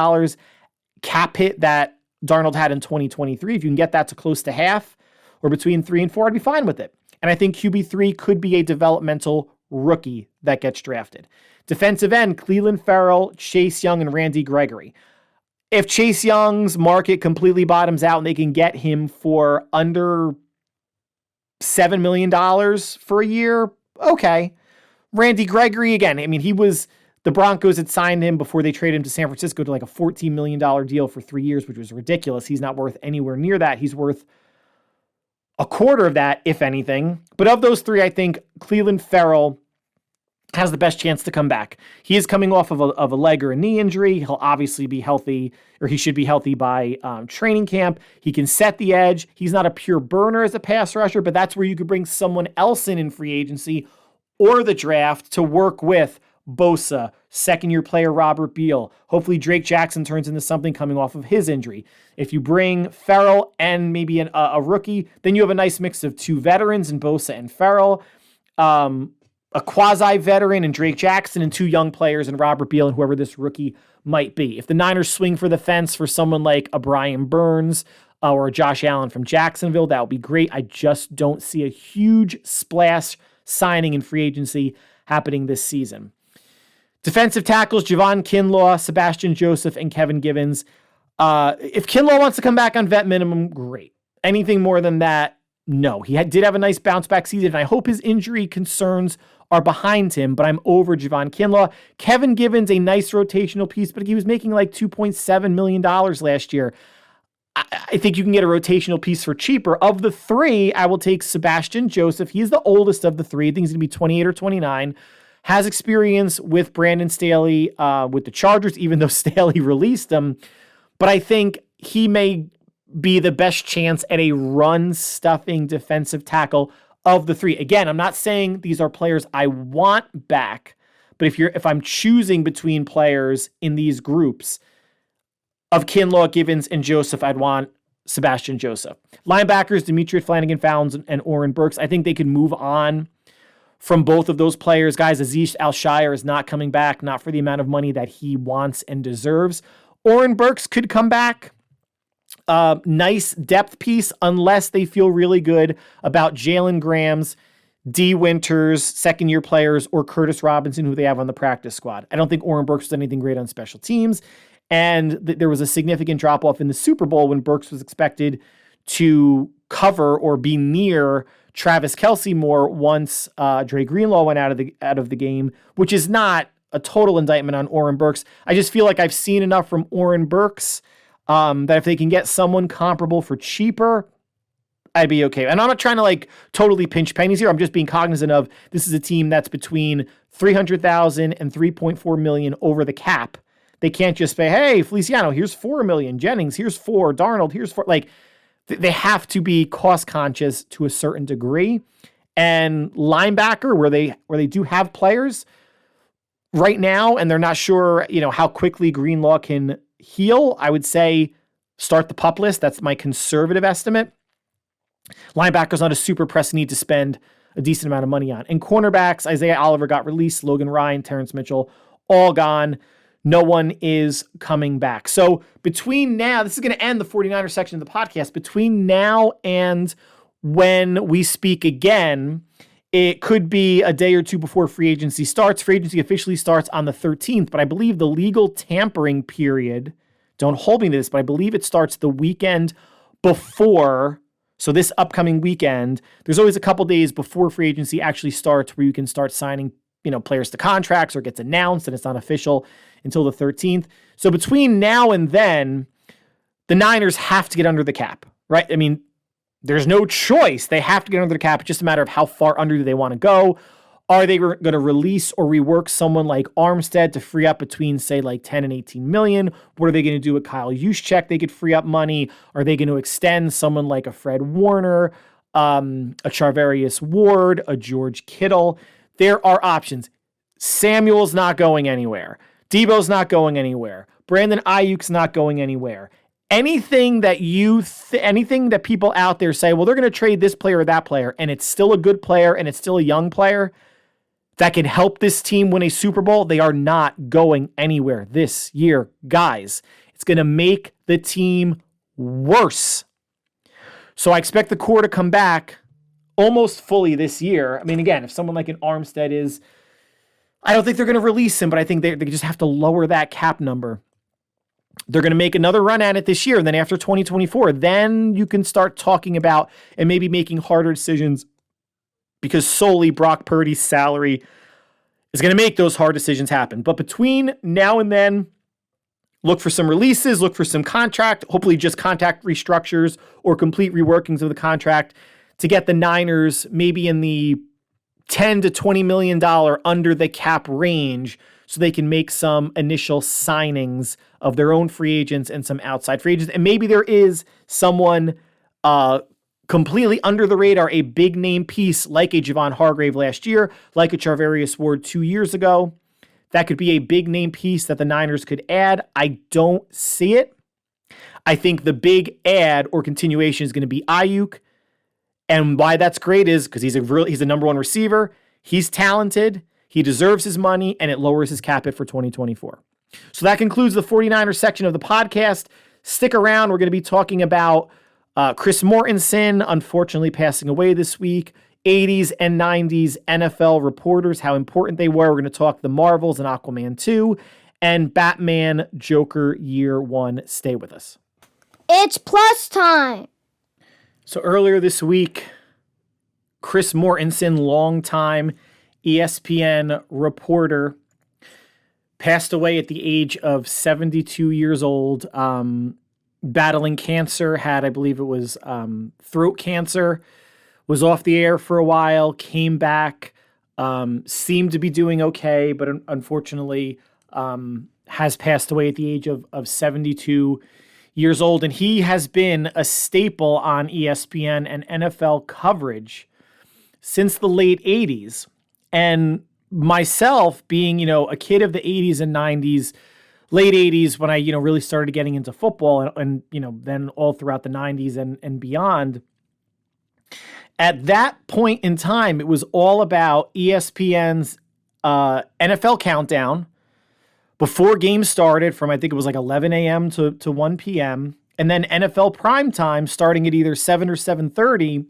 cap hit that Darnold had in 2023. If you can get that to close to half or between 3 and 4, I'd be fine with it. And I think QB3 could be a developmental rookie that gets drafted. Defensive end, Cleveland Ferrell, Chase Young, and Randy Gregory. If Chase Young's market completely bottoms out and they can get him for under $7 million for a year, okay. Randy Gregory, again, the Broncos had signed him before they traded him to San Francisco to like a $14 million deal for 3 years, which was ridiculous. He's not worth anywhere near that. He's worth a quarter of that, if anything. But of those 3, I think Cleveland Ferrell has the best chance to come back. He is coming off of a leg or a knee injury. He'll obviously be healthy, or he should be healthy by training camp. He can set the edge. He's not a pure burner as a pass rusher, but that's where you could bring someone else in free agency or the draft to work with Bosa, second-year player Robert Beal. Hopefully Drake Jackson turns into something coming off of his injury. If you bring Ferrell and maybe a rookie, then you have a nice mix of 2 veterans in Bosa and Ferrell, a quasi-veteran in Drake Jackson, and 2 young players in Robert Beal and whoever this rookie might be. If the Niners swing for the fence for someone like a Brian Burns or a Josh Allen from Jacksonville, that would be great. I just don't see a huge splash signing in free agency happening this season. Defensive tackles, Javon Kinlaw, Sebastian Joseph, and Kevin Givens. If Kinlaw wants to come back on vet minimum, great. Anything more than that, no. He did have a nice bounce-back season, and I hope his injury concerns are behind him, but I'm over Javon Kinlaw. Kevin Givens, a nice rotational piece, but he was making like $2.7 million last year. I think you can get a rotational piece for cheaper. Of the 3, I will take Sebastian Joseph. He's the oldest of the 3. I think he's going to be 28 or 29. Has experience with Brandon Staley with the Chargers, even though Staley released him. But I think he may be the best chance at a run-stuffing defensive tackle of the 3. Again, I'm not saying these are players I want back, but if I'm choosing between players in these groups of Kinlaw, Givens, and Joseph, I'd want Sebastian Joseph. Linebackers, Demetrius Flanagan-Fowles and Oren Burks. I think they can move on from both of those players. Guys, Aziz Al-Shire is not coming back, not for the amount of money that he wants and deserves. Oren Burks could come back. Nice depth piece, unless they feel really good about Jalen Graham's, D. Winters, second-year players, or Curtis Robinson, who they have on the practice squad. I don't think Oren Burks was anything great on special teams, and there was a significant drop-off in the Super Bowl when Burks was expected to cover or be near Travis Kelce more once Dre Greenlaw went out of the game, which is not a total indictment on Oren Burks. I just feel like I've seen enough from Oren Burks that if they can get someone comparable for cheaper, I'd be okay. And I'm not trying to like totally pinch pennies here. I'm just being cognizant of this is a team that's between 300,000 and 3.4 million over the cap. They can't just say, hey, Feliciano, here's 4 million. Jennings, here's 4. Darnold, here's 4. Like, they have to be cost conscious to a certain degree. And linebacker, where they do have players right now, and they're not sure, how quickly Greenlaw can heal, I would say start the pup list. That's my conservative estimate. Linebacker's not a super pressing need to spend a decent amount of money on. And cornerbacks, Isaiah Oliver got released, Logan Ryan, Terrence Mitchell, all gone. No one is coming back. So between now, this is going to end the 49ers section of the podcast. Between now and when we speak again, it could be a day or two before free agency starts. Free agency officially starts on the 13th, but I believe the legal tampering period, don't hold me to this, but I believe it starts the weekend before. So this upcoming weekend, there's always a couple days before free agency actually starts where you can start signing, players to contracts, or gets announced and it's not official until the 13th. So between now and then, the Niners have to get under the cap, right? I mean, there's no choice. They have to get under the cap. It's just a matter of how far under do they want to go. Are they going to release or rework someone like Armstead to free up between, say, like 10 and 18 million? What are they going to do with Kyle Juszczyk? They could free up money. Are they going to extend someone like a Fred Warner, a Charvarius Ward, a George Kittle? There are options. Samuel's not going anywhere. Debo's not going anywhere. Brandon Aiyuk's not going anywhere. Anything that anything that people out there say, well, they're going to trade this player or that player, and it's still a good player and it's still a young player that can help this team win a Super Bowl, they are not going anywhere this year, guys. It's going to make the team worse. So I expect the core to come back almost fully this year. I mean, again, if someone like an Armstead is, I don't think they're going to release him, but I think they just have to lower that cap number. They're going to make another run at it this year. And then after 2024, then you can start talking about and maybe making harder decisions, because solely Brock Purdy's salary is going to make those hard decisions happen. But between now and then, look for some releases, look for some contract, hopefully just contract restructures or complete reworkings of the contract to get the Niners maybe in the $10 to $20 million under the cap range, so they can make some initial signings of their own free agents and some outside free agents. And maybe there is someone completely under the radar, a big name piece like a Javon Hargrave last year, like a Charvarius Ward 2 years ago. That could be a big name piece that the Niners could add. I don't see it. I think the big add or continuation is going to be Aiyuk. And why that's great is because he's a number one receiver. He's talented. He deserves his money, and it lowers his cap hit for 2024. So that concludes the 49ers section of the podcast. Stick around. We're going to be talking about Chris Mortensen, unfortunately passing away this week, 80s and 90s NFL reporters, how important they were. We're going to talk the Marvels and Aquaman 2 and Batman Joker Year 1. Stay with us. It's plus time. So earlier this week, Chris Mortensen, longtime ESPN reporter, passed away at the age of 72 years old, battling cancer, had, I believe it was throat cancer, was off the air for a while, came back, seemed to be doing okay, but unfortunately has passed away at the age of 72 years old. And he has been a staple on ESPN and NFL coverage since the late 80s. And myself being, a kid of the 80s and 90s, late 80s when I, really started getting into football and then all throughout the 90s and beyond. At that point in time, it was all about ESPN's NFL countdown before games started from, I think it was like 11 a.m. to 1 p.m. And then NFL primetime starting at either 7 or 7:30,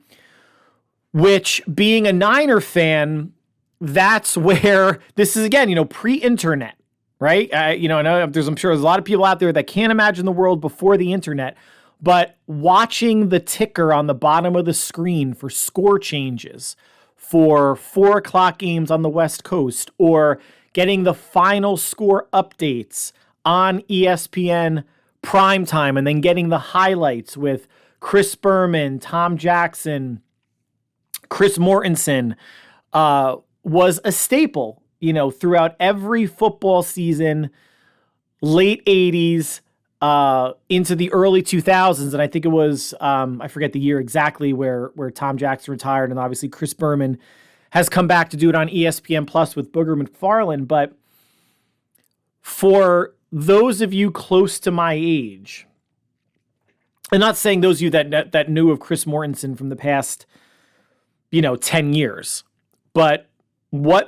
which being a Niner fan, that's where this is, again, pre-internet, right? I'm sure there's a lot of people out there that can't imagine the world before the internet, but watching the ticker on the bottom of the screen for score changes for 4 o'clock games on the West Coast, or getting the final score updates on ESPN primetime, and then getting the highlights with Chris Berman, Tom Jackson, Chris Mortensen, was a staple, throughout every football season, late 80s, into the early 2000s. And I think it was, I forget the year exactly where Tom Jackson retired. And obviously Chris Berman has come back to do it on ESPN Plus with Booger McFarland. But for those of you close to my age, and not saying those of you that knew of Chris Mortensen from the past, 10 years, but what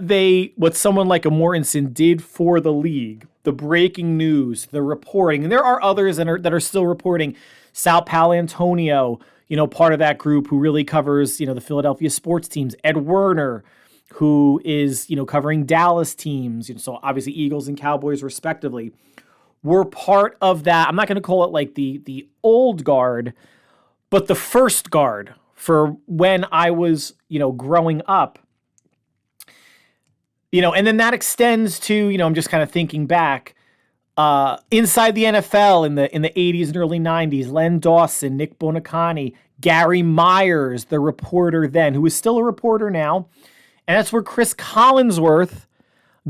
someone like a Mortensen did for the league, the breaking news, the reporting, and there are others that are still reporting. Sal Palantonio, part of that group who really covers, the Philadelphia sports teams. Ed Werner, who is, covering Dallas teams, so obviously Eagles and Cowboys respectively, were part of that. I'm not going to call it like the old guard, but the first guard for when I was, growing up. And then that extends to, I'm just kind of thinking back, inside the NFL in the 80s and early 90s, Len Dawson, Nick Bonacani, Gary Myers, the reporter then, who is still a reporter now. And that's where Chris Collinsworth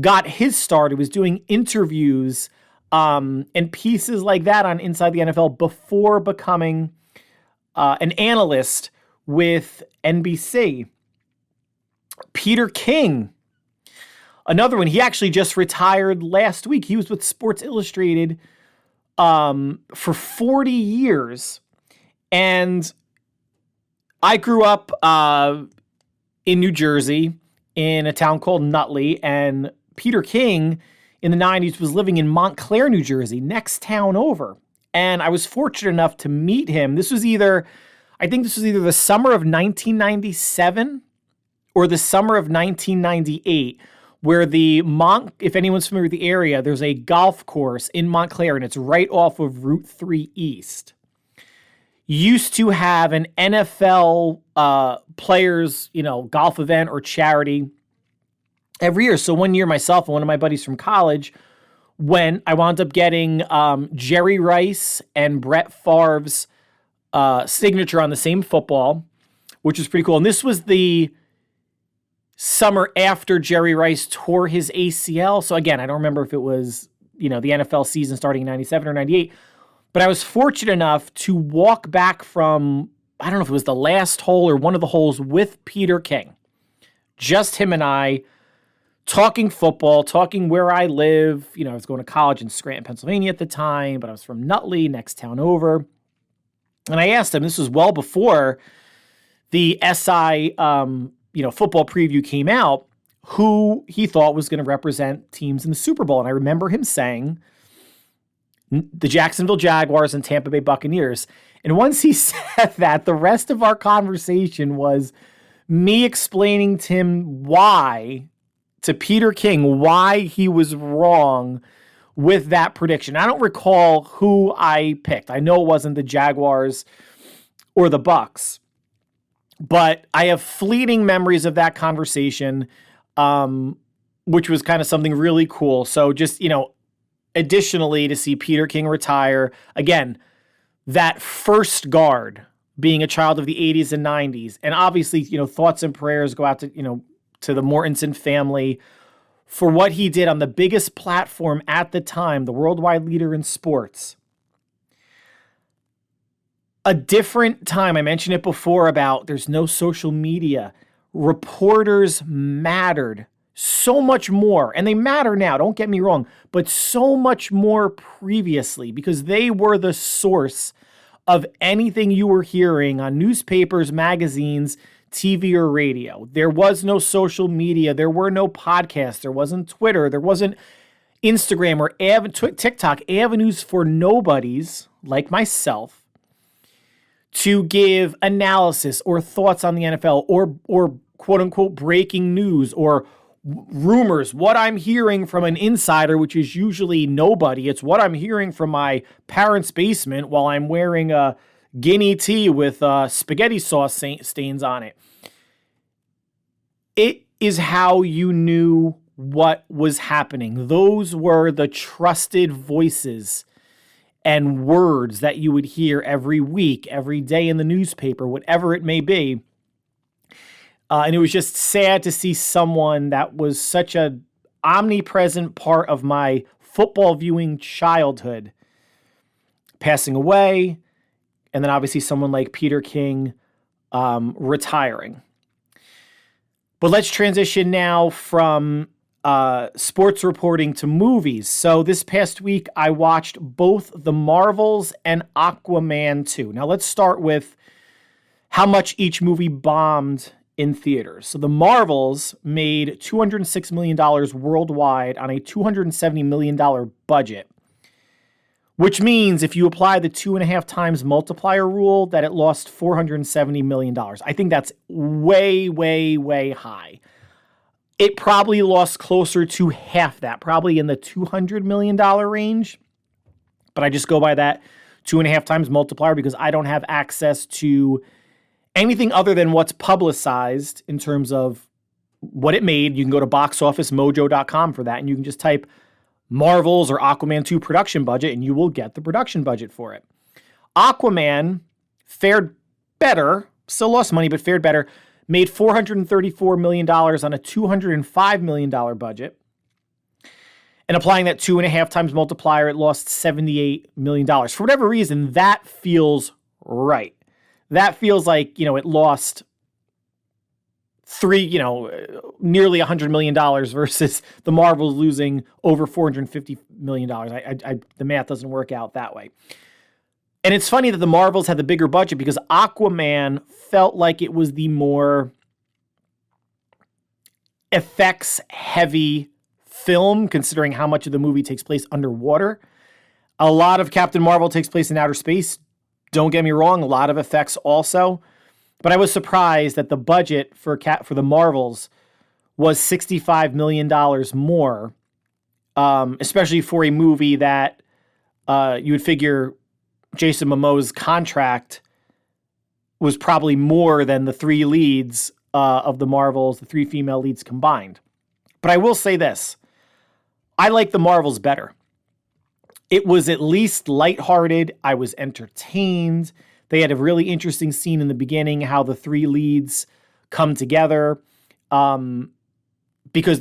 got his start. He was doing interviews and pieces like that on Inside the NFL before becoming an analyst with NBC. Peter King, another one. He actually just retired last week. He was with Sports Illustrated for 40 years. And I grew up in New Jersey in a town called Nutley. And Peter King in the 90s was living in Montclair, New Jersey, next town over. And I was fortunate enough to meet him. I think this was either the summer of 1997 or the summer of 1998, where if anyone's familiar with the area, there's a golf course in Montclair, and it's right off of Route 3 East. Used to have an NFL players, golf event or charity every year. So one year, myself and one of my buddies from college I wound up getting Jerry Rice and Brett Favre's signature on the same football, which was pretty cool. And this was the summer after Jerry Rice tore his ACL. So again, I don't remember if it was, the NFL season starting in 97 or 98, but I was fortunate enough to walk back from, I don't know if it was the last hole or one of the holes with Peter King. Just him and I talking football, talking where I live. I was going to college in Scranton, Pennsylvania at the time, but I was from Nutley, next town over. And I asked him, this was well before the SI, football preview came out, who he thought was going to represent teams in the Super Bowl. And I remember him saying the Jacksonville Jaguars and Tampa Bay Buccaneers. And once he said that, the rest of our conversation was me explaining to him to Peter King, why he was wrong with that prediction. I don't recall who I picked. I know it wasn't the Jaguars or the Bucs, but I have fleeting memories of that conversation, which was kind of something really cool. So just, additionally to see Peter King retire, again, that first guard being a child of the 80s and 90s. And obviously, thoughts and prayers go out to, to the Mortensen family for what he did on the biggest platform at the time, the worldwide leader in sports. A different time. I mentioned it before about there's no social media. Reporters mattered so much more, and they matter now, don't get me wrong, but so much more previously because they were the source of anything you were hearing on newspapers, magazines, TV or radio. There was no social media. There were no podcasts. There wasn't Twitter. There wasn't Instagram or TikTok, avenues for nobodies like myself to give analysis or thoughts on the NFL or quote unquote breaking news or rumors, what I'm hearing from an insider, which is usually nobody. It's what I'm hearing from my parents' basement while I'm wearing a guinea tee with spaghetti sauce stains on it. It is how you knew what was happening. Those were the trusted voices. and words that you would hear every week, every day in the newspaper, whatever it may be. And it was just sad to see someone that was such a omnipresent part of my football viewing childhood passing away. And then obviously someone like Peter King retiring. But let's transition now from sports reporting to movies. So this past week, I watched both The Marvels and Aquaman 2. Now let's start with how much each movie bombed in theaters. So The Marvels made $206 million worldwide on a $270 million budget, which means if you apply the 2.5 times multiplier rule, that it lost $470 million. I think that's way, way, way high. It probably lost closer to half that, probably in the $200 million range. But I just go by that 2.5 times multiplier because I don't have access to anything other than what's publicized in terms of what it made. You can go to boxofficemojo.com for that, and you can just type Marvels or Aquaman 2 production budget, and you will get the production budget for it. Aquaman fared better, still lost money, but fared better, made $434 million on a $205 million budget. And applying that 2.5 times multiplier, it lost $78 million. For whatever reason, that feels right. That feels like, it lost nearly $100 million versus the Marvels losing over $450 million. The math doesn't work out that way. And it's funny that the Marvels had the bigger budget because Aquaman felt like it was the more effects-heavy film, considering how much of the movie takes place underwater. A lot of Captain Marvel takes place in outer space. Don't get me wrong, a lot of effects also. But I was surprised that the budget for the Marvels was $65 million more, especially for a movie that you would figure Jason Momoa's contract was probably more than the three leads of the Marvels, the three female leads combined. But I will say this. I like the Marvels better. It was at least lighthearted. I was entertained. They had a really interesting scene in the beginning, how the three leads come together because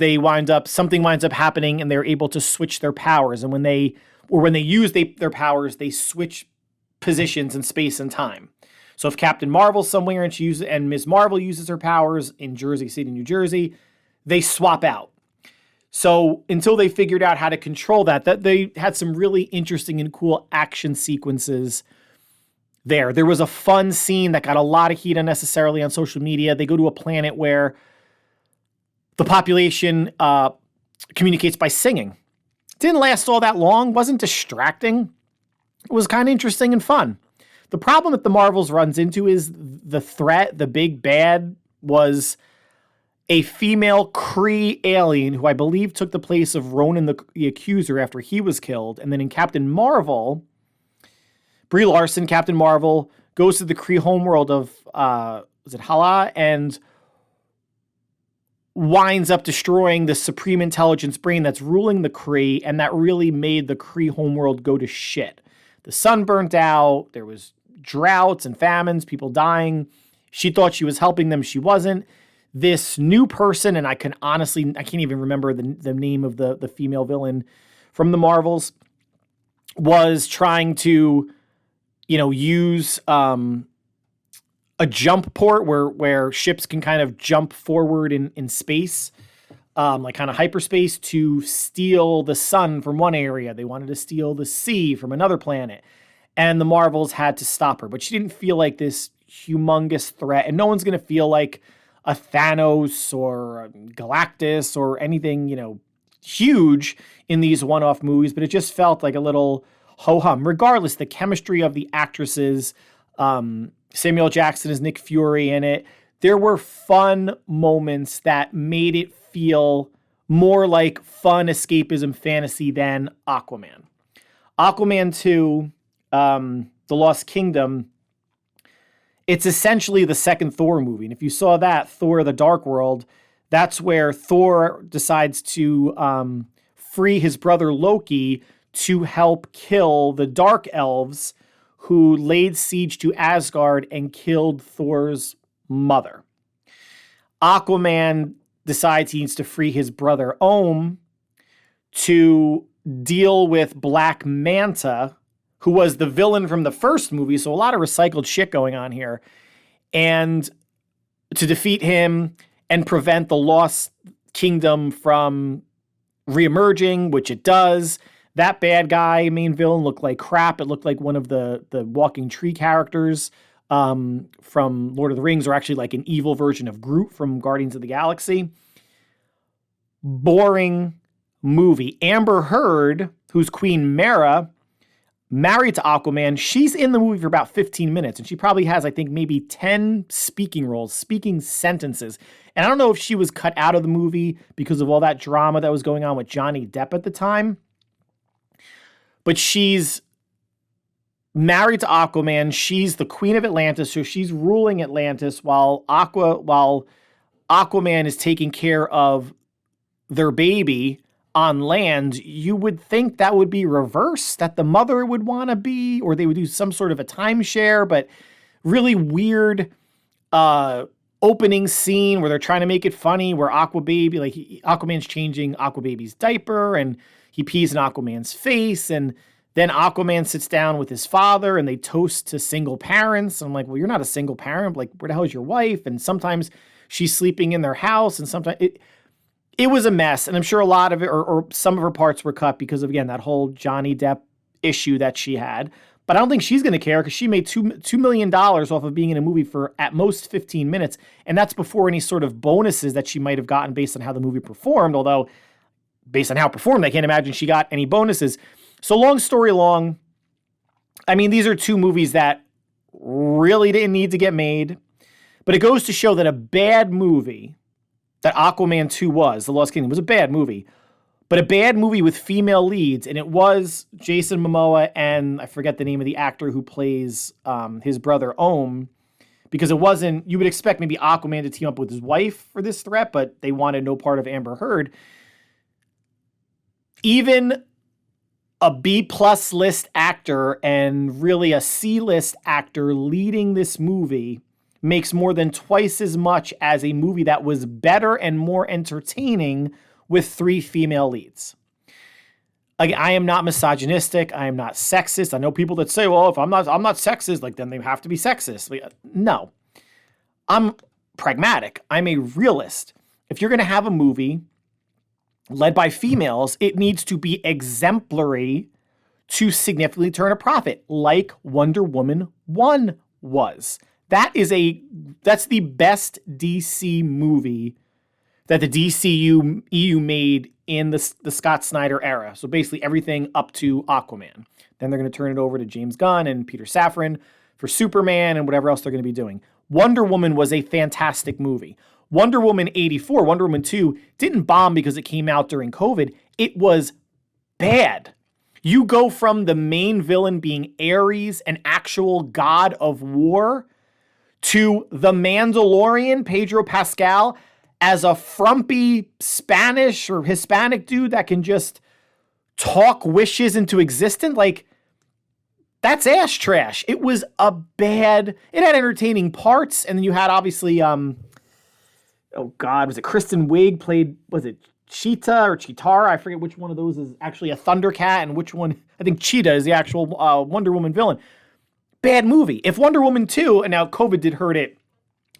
something winds up happening and they're able to switch their powers. And when they use their powers, they switch positions in space and time. So if Captain Marvel's somewhere and Ms. Marvel uses her powers in Jersey City, New Jersey, they swap out. So until they figured out how to control that they had some really interesting and cool action sequences there. There was a fun scene that got a lot of heat unnecessarily on social media. They go to a planet where the population communicates by singing. Didn't last all that long, wasn't distracting. It was kind of interesting and fun. The problem that the Marvels runs into is the threat, the big bad, was a female Kree alien who I believe took the place of Ronan the Accuser after he was killed. And then in Captain Marvel, Brie Larson, Captain Marvel, goes to the Kree homeworld of, Hala, and winds up destroying the supreme intelligence brain that's ruling the Kree, and that really made the Kree homeworld go to shit. The sun burnt out, there was droughts and famines, people dying. She thought she was helping them, she wasn't. This new person, and I can't even remember the name of the female villain from the Marvels, was trying to, use a jump port where ships can kind of jump forward in space, like kind of hyperspace, to steal the sun from one area. They wanted to steal the sea from another planet. And the Marvels had to stop her. But she didn't feel like this humongous threat. And no one's going to feel like a Thanos or a Galactus or anything, huge in these one-off movies. But it just felt like a little ho-hum. Regardless, the chemistry of the actresses, Samuel Jackson as Nick Fury in it, there were fun moments that made it feel more like fun escapism fantasy than Aquaman. Aquaman 2, The Lost Kingdom, it's essentially the second Thor movie. And if you saw that, Thor: The Dark World, that's where Thor decides to free his brother Loki to help kill the Dark Elves who laid siege to Asgard and killed Thor's mother. Aquaman decides he needs to free his brother Ohm to deal with Black Manta, who was the villain from the first movie, so a lot of recycled shit going on here, and to defeat him and prevent the Lost Kingdom from reemerging, which it does. That bad guy, main villain, looked like crap. It looked like one of the walking tree characters from Lord of the Rings, or actually like an evil version of Groot from Guardians of the Galaxy. Boring movie. Amber Heard, who's Queen Mara, married to Aquaman, she's in the movie for about 15 minutes, and she probably has, I think, maybe 10 speaking roles, speaking sentences. And I don't know if she was cut out of the movie because of all that drama that was going on with Johnny Depp at the time, but she's married to Aquaman. She's the queen of Atlantis, so she's ruling Atlantis while Aquaman is taking care of their baby on land. You would think that would be reversed, that the mother would want to be, or they would do some sort of a timeshare, but really weird opening scene where they're trying to make it funny, where Aquaman's changing Aquababy's diaper and he pees in Aquaman's face, and then Aquaman sits down with his father and they toast to single parents. I'm like, well, you're not a single parent. Like, where the hell is your wife? And sometimes she's sleeping in their house, and sometimes it was a mess, and I'm sure a lot of it, or some of her parts were cut because of, again, that whole Johnny Depp issue that she had. But I don't think she's going to care because she made $2 million off of being in a movie for at most 15 minutes, and that's before any sort of bonuses that she might have gotten based on how the movie performed, although based on how it performed, I can't imagine she got any bonuses. So long story long, I mean, these are two movies that really didn't need to get made, but it goes to show that a bad movie that Aquaman 2 was, The Lost Kingdom, was a bad movie, but a bad movie with female leads, and it was Jason Momoa and I forget the name of the actor who plays his brother Ohm, because it wasn't, you would expect maybe Aquaman to team up with his wife for this threat, but they wanted no part of Amber Heard. Even a B-plus list actor and really a C-list actor leading this movie makes more than twice as much as a movie that was better and more entertaining with 3 female leads. Again, I am not misogynistic. I am not sexist. I know people that say, well, if I'm not sexist, like then they have to be sexist. No. I'm pragmatic. I'm a realist. If you're going to have a movie led by females, it needs to be exemplary to significantly turn a profit, like Wonder Woman 1 was. That's the best DC movie that the DCU made in the Scott Snyder era. So basically everything up to Aquaman. Then they're going to turn it over to James Gunn and Peter Safran for Superman and whatever else they're going to be doing. Wonder Woman was a fantastic movie. Wonder Woman 84, Wonder Woman 2 didn't bomb because it came out during COVID. It was bad. You go from the main villain being Ares, an actual god of war, to the Mandalorian, Pedro Pascal, as a frumpy Spanish or Hispanic dude that can just talk wishes into existence. Like, that's ass trash. It was it had entertaining parts, and then you had obviously, was it Kristen Wiig played, was it Cheetah or Cheetara? I forget which one of those is actually a Thundercat and which one, I think Cheetah is the actual Wonder Woman villain. Bad movie. If Wonder Woman 2, and now COVID did hurt it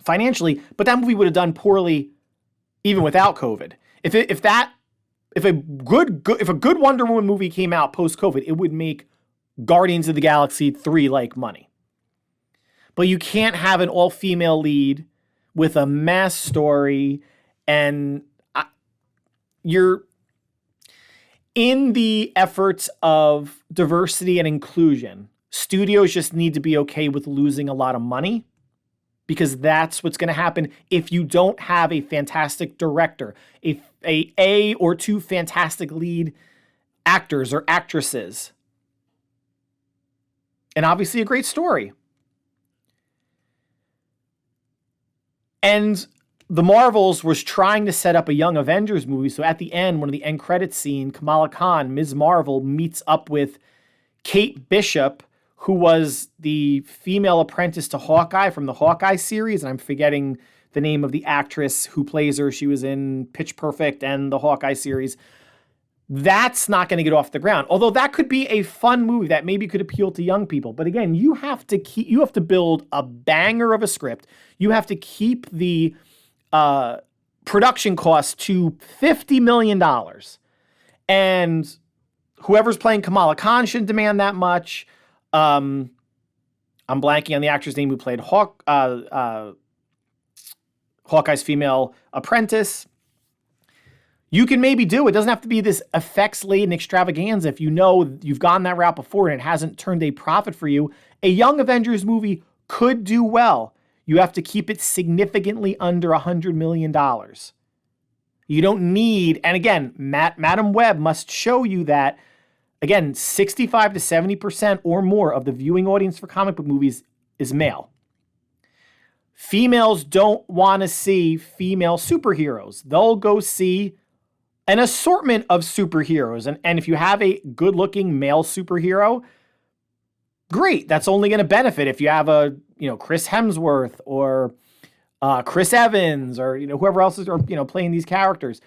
financially, but that movie would have done poorly even without COVID. If a good Wonder Woman movie came out post-COVID, it would make Guardians of the Galaxy 3 like money. But you can't have an all-female lead with a mass story, and you're in the efforts of diversity and inclusion. Studios just need to be okay with losing a lot of money, because that's what's going to happen if you don't have a fantastic director, a or 2 fantastic lead actors or actresses, and obviously a great story. And the Marvels was trying to set up a Young Avengers movie. So at the end, one of the end credits scene, Kamala Khan, Ms. Marvel, meets up with Kate Bishop, who was the female apprentice to Hawkeye from the Hawkeye series. And I'm forgetting the name of the actress who plays her. She was in Pitch Perfect and the Hawkeye series. That's not going to get off the ground. Although that could be a fun movie that maybe could appeal to young people. But again, you have to build a banger of a script. You have to keep the production costs to $50 million. And whoever's playing Kamala Khan shouldn't demand that much. I'm blanking on the actress name who played Hawkeye's female apprentice. You can maybe do it. It doesn't have to be this effects-laden extravaganza if you know you've gone that route before and it hasn't turned a profit for you. A Young Avengers movie could do well. You have to keep it significantly under $100 million. You don't need, and again, Madam Web must show you that, again, 65 to 70% or more of the viewing audience for comic book movies is male. Females don't want to see female superheroes. They'll go see an assortment of superheroes. And if you have a good-looking male superhero, great. That's only going to benefit if you have a, Chris Hemsworth or Chris Evans or, whoever else is, playing these characters.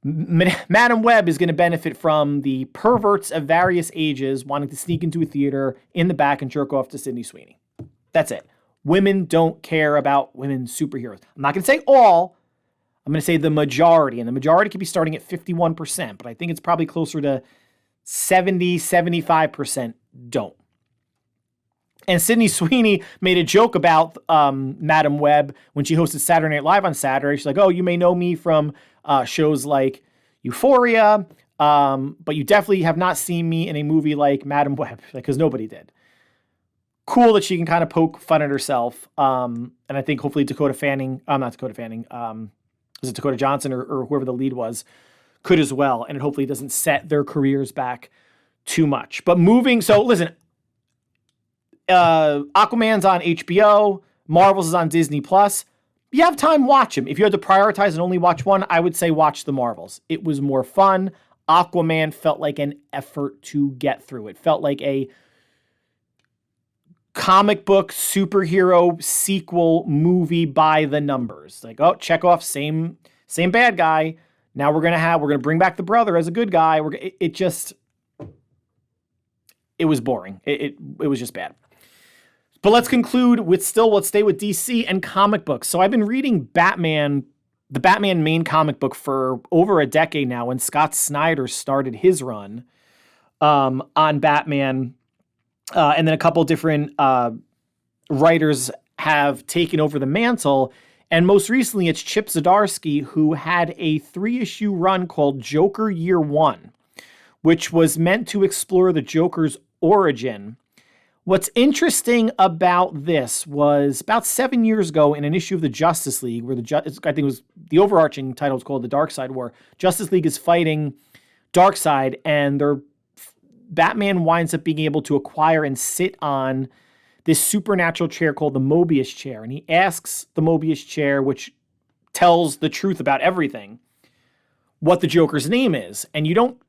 Madam Web is going to benefit from the perverts of various ages wanting to sneak into a theater in the back and jerk off to Sydney Sweeney. That's it. Women don't care about women superheroes. I'm not going to say all. I'm going to say the majority, and the majority could be starting at 51%, but I think it's probably closer to 70, 75% don't. And Sydney Sweeney made a joke about Madam Web when she hosted Saturday Night Live on Saturday. She's like, oh, you may know me from shows like Euphoria, but you definitely have not seen me in a movie like Madam Web, because nobody did. Cool that she can kind of poke fun at herself. And I think hopefully Dakota Johnson or whoever the lead was could as well. And it hopefully doesn't set their careers back too much. But listen, Aquaman's on HBO, Marvel's is on Disney+. You have time, watch them. If you had to prioritize and only watch one, I would say watch the Marvels. It was more fun. Aquaman felt like an effort to get through. It felt like a comic book superhero sequel movie by the numbers. Like, oh, check off same bad guy. Now we're gonna bring back the brother as a good guy. It was boring. It was just bad. But let's conclude let's stay with DC and comic books. So I've been reading the Batman main comic book for over a decade now, when Scott Snyder started his run on Batman. And then a couple different writers have taken over the mantle. And most recently, it's Chip Zdarsky, who had a 3-issue run called Joker Year One, which was meant to explore the Joker's origin. What's interesting about this was about 7 years ago in an issue of the Justice League, where I think it was the overarching title was called The Darkseid War. Justice League is fighting Darkseid, and Batman winds up being able to acquire and sit on this supernatural chair called the Mobius chair. And he asks the Mobius chair, which tells the truth about everything, what the Joker's name is. And you don't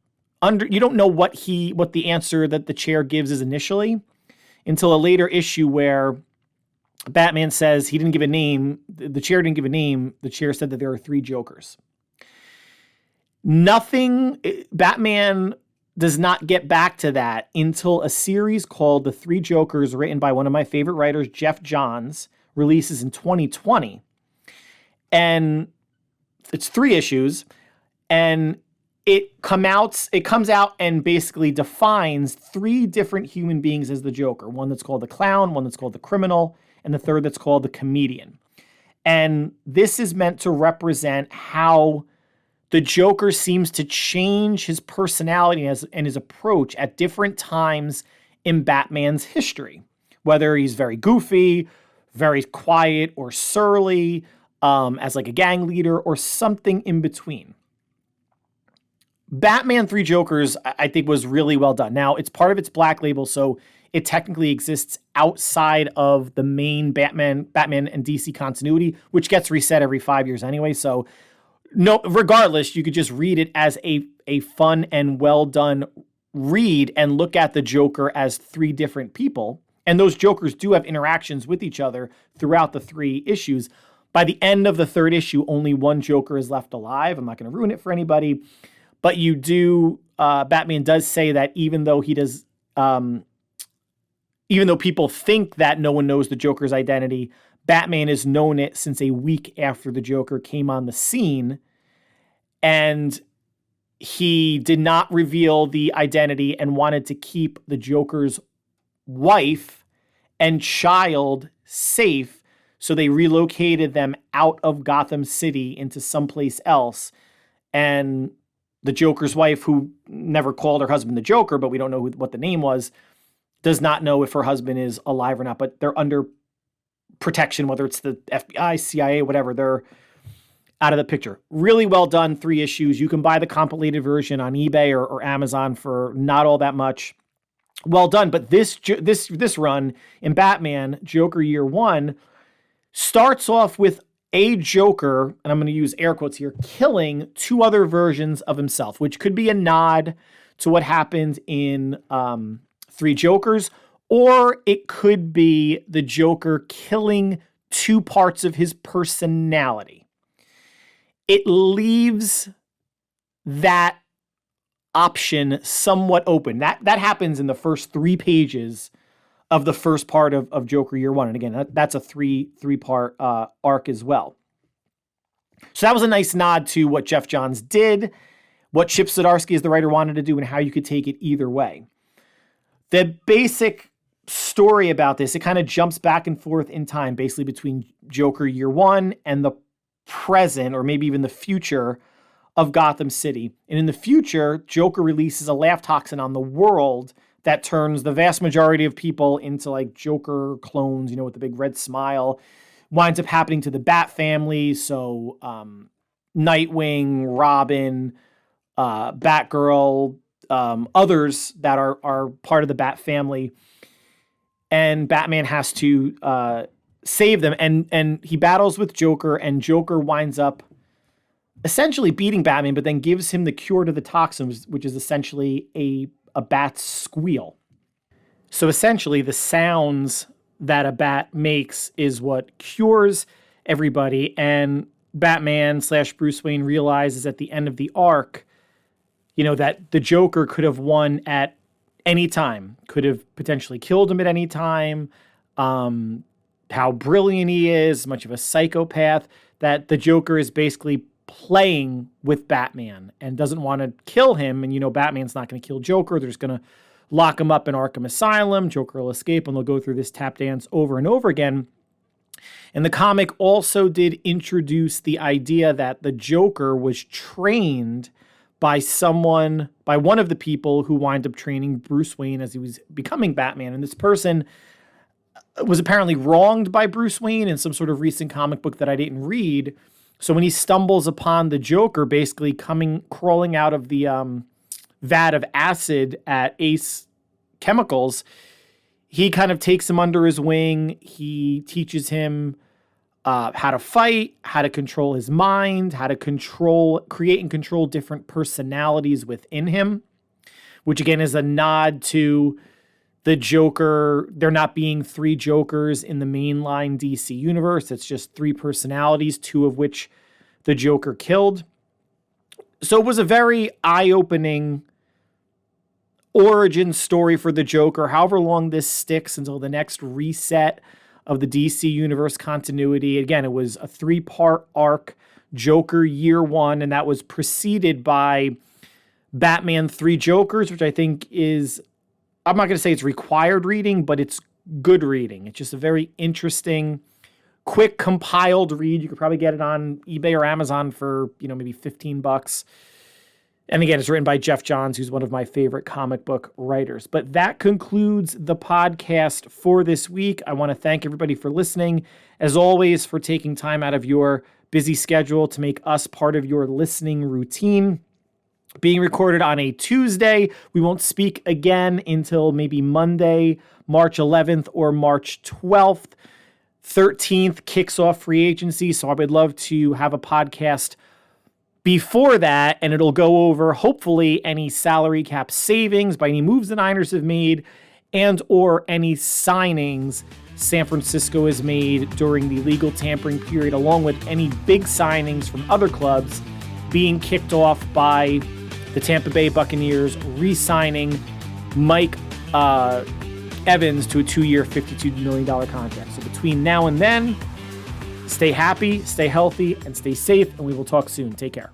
know what the answer that the chair gives is initially, until a later issue where Batman says he didn't give a name. The chair didn't give a name. The chair said that there are 3 Jokers. Batman does not get back to that until a series called The 3 Jokers, written by one of my favorite writers, Jeff Johns, releases in 2020. And it's 3 issues, and it comes out and basically defines 3 different human beings as the Joker. One that's called the clown, one that's called the criminal, and the third that's called the comedian. And this is meant to represent how the Joker seems to change his personality and his approach at different times in Batman's history. Whether he's very goofy, very quiet, or surly, as like a gang leader, or something in between. Batman 3 Jokers, I think, was really well done. Now, it's part of its Black Label, so it technically exists outside of the main Batman and DC continuity, which gets reset every 5 years anyway. So no, regardless, you could just read it as a fun and well done read and look at the Joker as three different people. And those Jokers do have interactions with each other throughout the 3 issues. By the end of the 3rd issue, only one Joker is left alive. I'm not going to ruin it for anybody, but you do. Batman does say that even though he does, even though people think that no one knows the Joker's identity, Batman has known it since a week after the Joker came on the scene, and he did not reveal the identity and wanted to keep the Joker's wife and child safe. So they relocated them out of Gotham City into someplace else. And the Joker's wife, who never called her husband the Joker, but we don't know what the name was, does not know if her husband is alive or not, but they're under protection, whether it's the FBI, CIA, whatever, they're out of the picture. Really well done, 3 issues. You can buy the compilated version on eBay or Amazon for not all that much. Well done. But this run in Batman, Joker Year 1, starts off with a Joker, and I'm going to use air quotes here, killing 2 other versions of himself, which could be a nod to what happened in 3 Jokers, or it could be the Joker killing 2 parts of his personality. It leaves that option somewhat open. That happens in the first 3 pages of the first part of Joker Year 1. And again, that's a three-part arc as well. So that was a nice nod to what Jeff Johns did, what Chip Zdarsky as the writer wanted to do, and how you could take it either way. The basic story about this, it kind of jumps back and forth in time, basically between Joker Year 1 and the present, or maybe even the future of Gotham City. And in the future, Joker releases a laugh toxin on the world that turns the vast majority of people into like Joker clones, with the big red smile. Winds up happening to the Bat family. So Nightwing, Robin, Batgirl, others that are part of the Bat family. And Batman has to save them. And he battles with Joker, and Joker winds up essentially beating Batman, but then gives him the cure to the toxin, which is essentially a bat's squeal. So essentially the sounds that a bat makes is what cures everybody. And Batman / Bruce Wayne realizes at the end of the arc, that the Joker could have won at any time, could have potentially killed him at any time. How brilliant he is, much of a psychopath, that the Joker is basically playing with Batman and doesn't want to kill him. And, Batman's not going to kill Joker. They're just going to lock him up in Arkham Asylum. Joker will escape, and they'll go through this tap dance over and over again. And the comic also did introduce the idea that the Joker was trained by one of the people who wind up training Bruce Wayne as he was becoming Batman. And this person was apparently wronged by Bruce Wayne in some sort of recent comic book that I didn't read. So when he stumbles upon the Joker basically crawling out of the vat of acid at Ace Chemicals, he kind of takes him under his wing. He teaches him how to fight, how to control his mind, how to create and control different personalities within him, which again is a nod to the Joker, there not being 3 Jokers in the mainline DC universe. It's just 3 personalities, 2 of which the Joker killed. So it was a very eye-opening origin story for the Joker, however long this sticks until the next reset of the DC universe continuity. Again, it was a 3-part arc, Joker Year 1, and that was preceded by Batman 3 Jokers, which I think is, I'm not going to say it's required reading, but it's good reading. It's just a very interesting, quick compiled read. You could probably get it on eBay or Amazon for, maybe $15. And again, it's written by Jeff Johns, who's one of my favorite comic book writers. But that concludes the podcast for this week. I want to thank everybody for listening. As always, for taking time out of your busy schedule to make us part of your listening routine. being recorded on a Tuesday. We won't speak again until maybe Monday, March 11th or March 12th. 13th kicks off free agency, so I would love to have a podcast before that, and it'll go over, hopefully, any salary cap savings by any moves the Niners have made and or any signings San Francisco has made during the legal tampering period, along with any big signings from other clubs being kicked off by the Tampa Bay Buccaneers re-signing Mike Evans to a 2-year, $52 million contract. So between now and then, stay happy, stay healthy, and stay safe, and we will talk soon. Take care.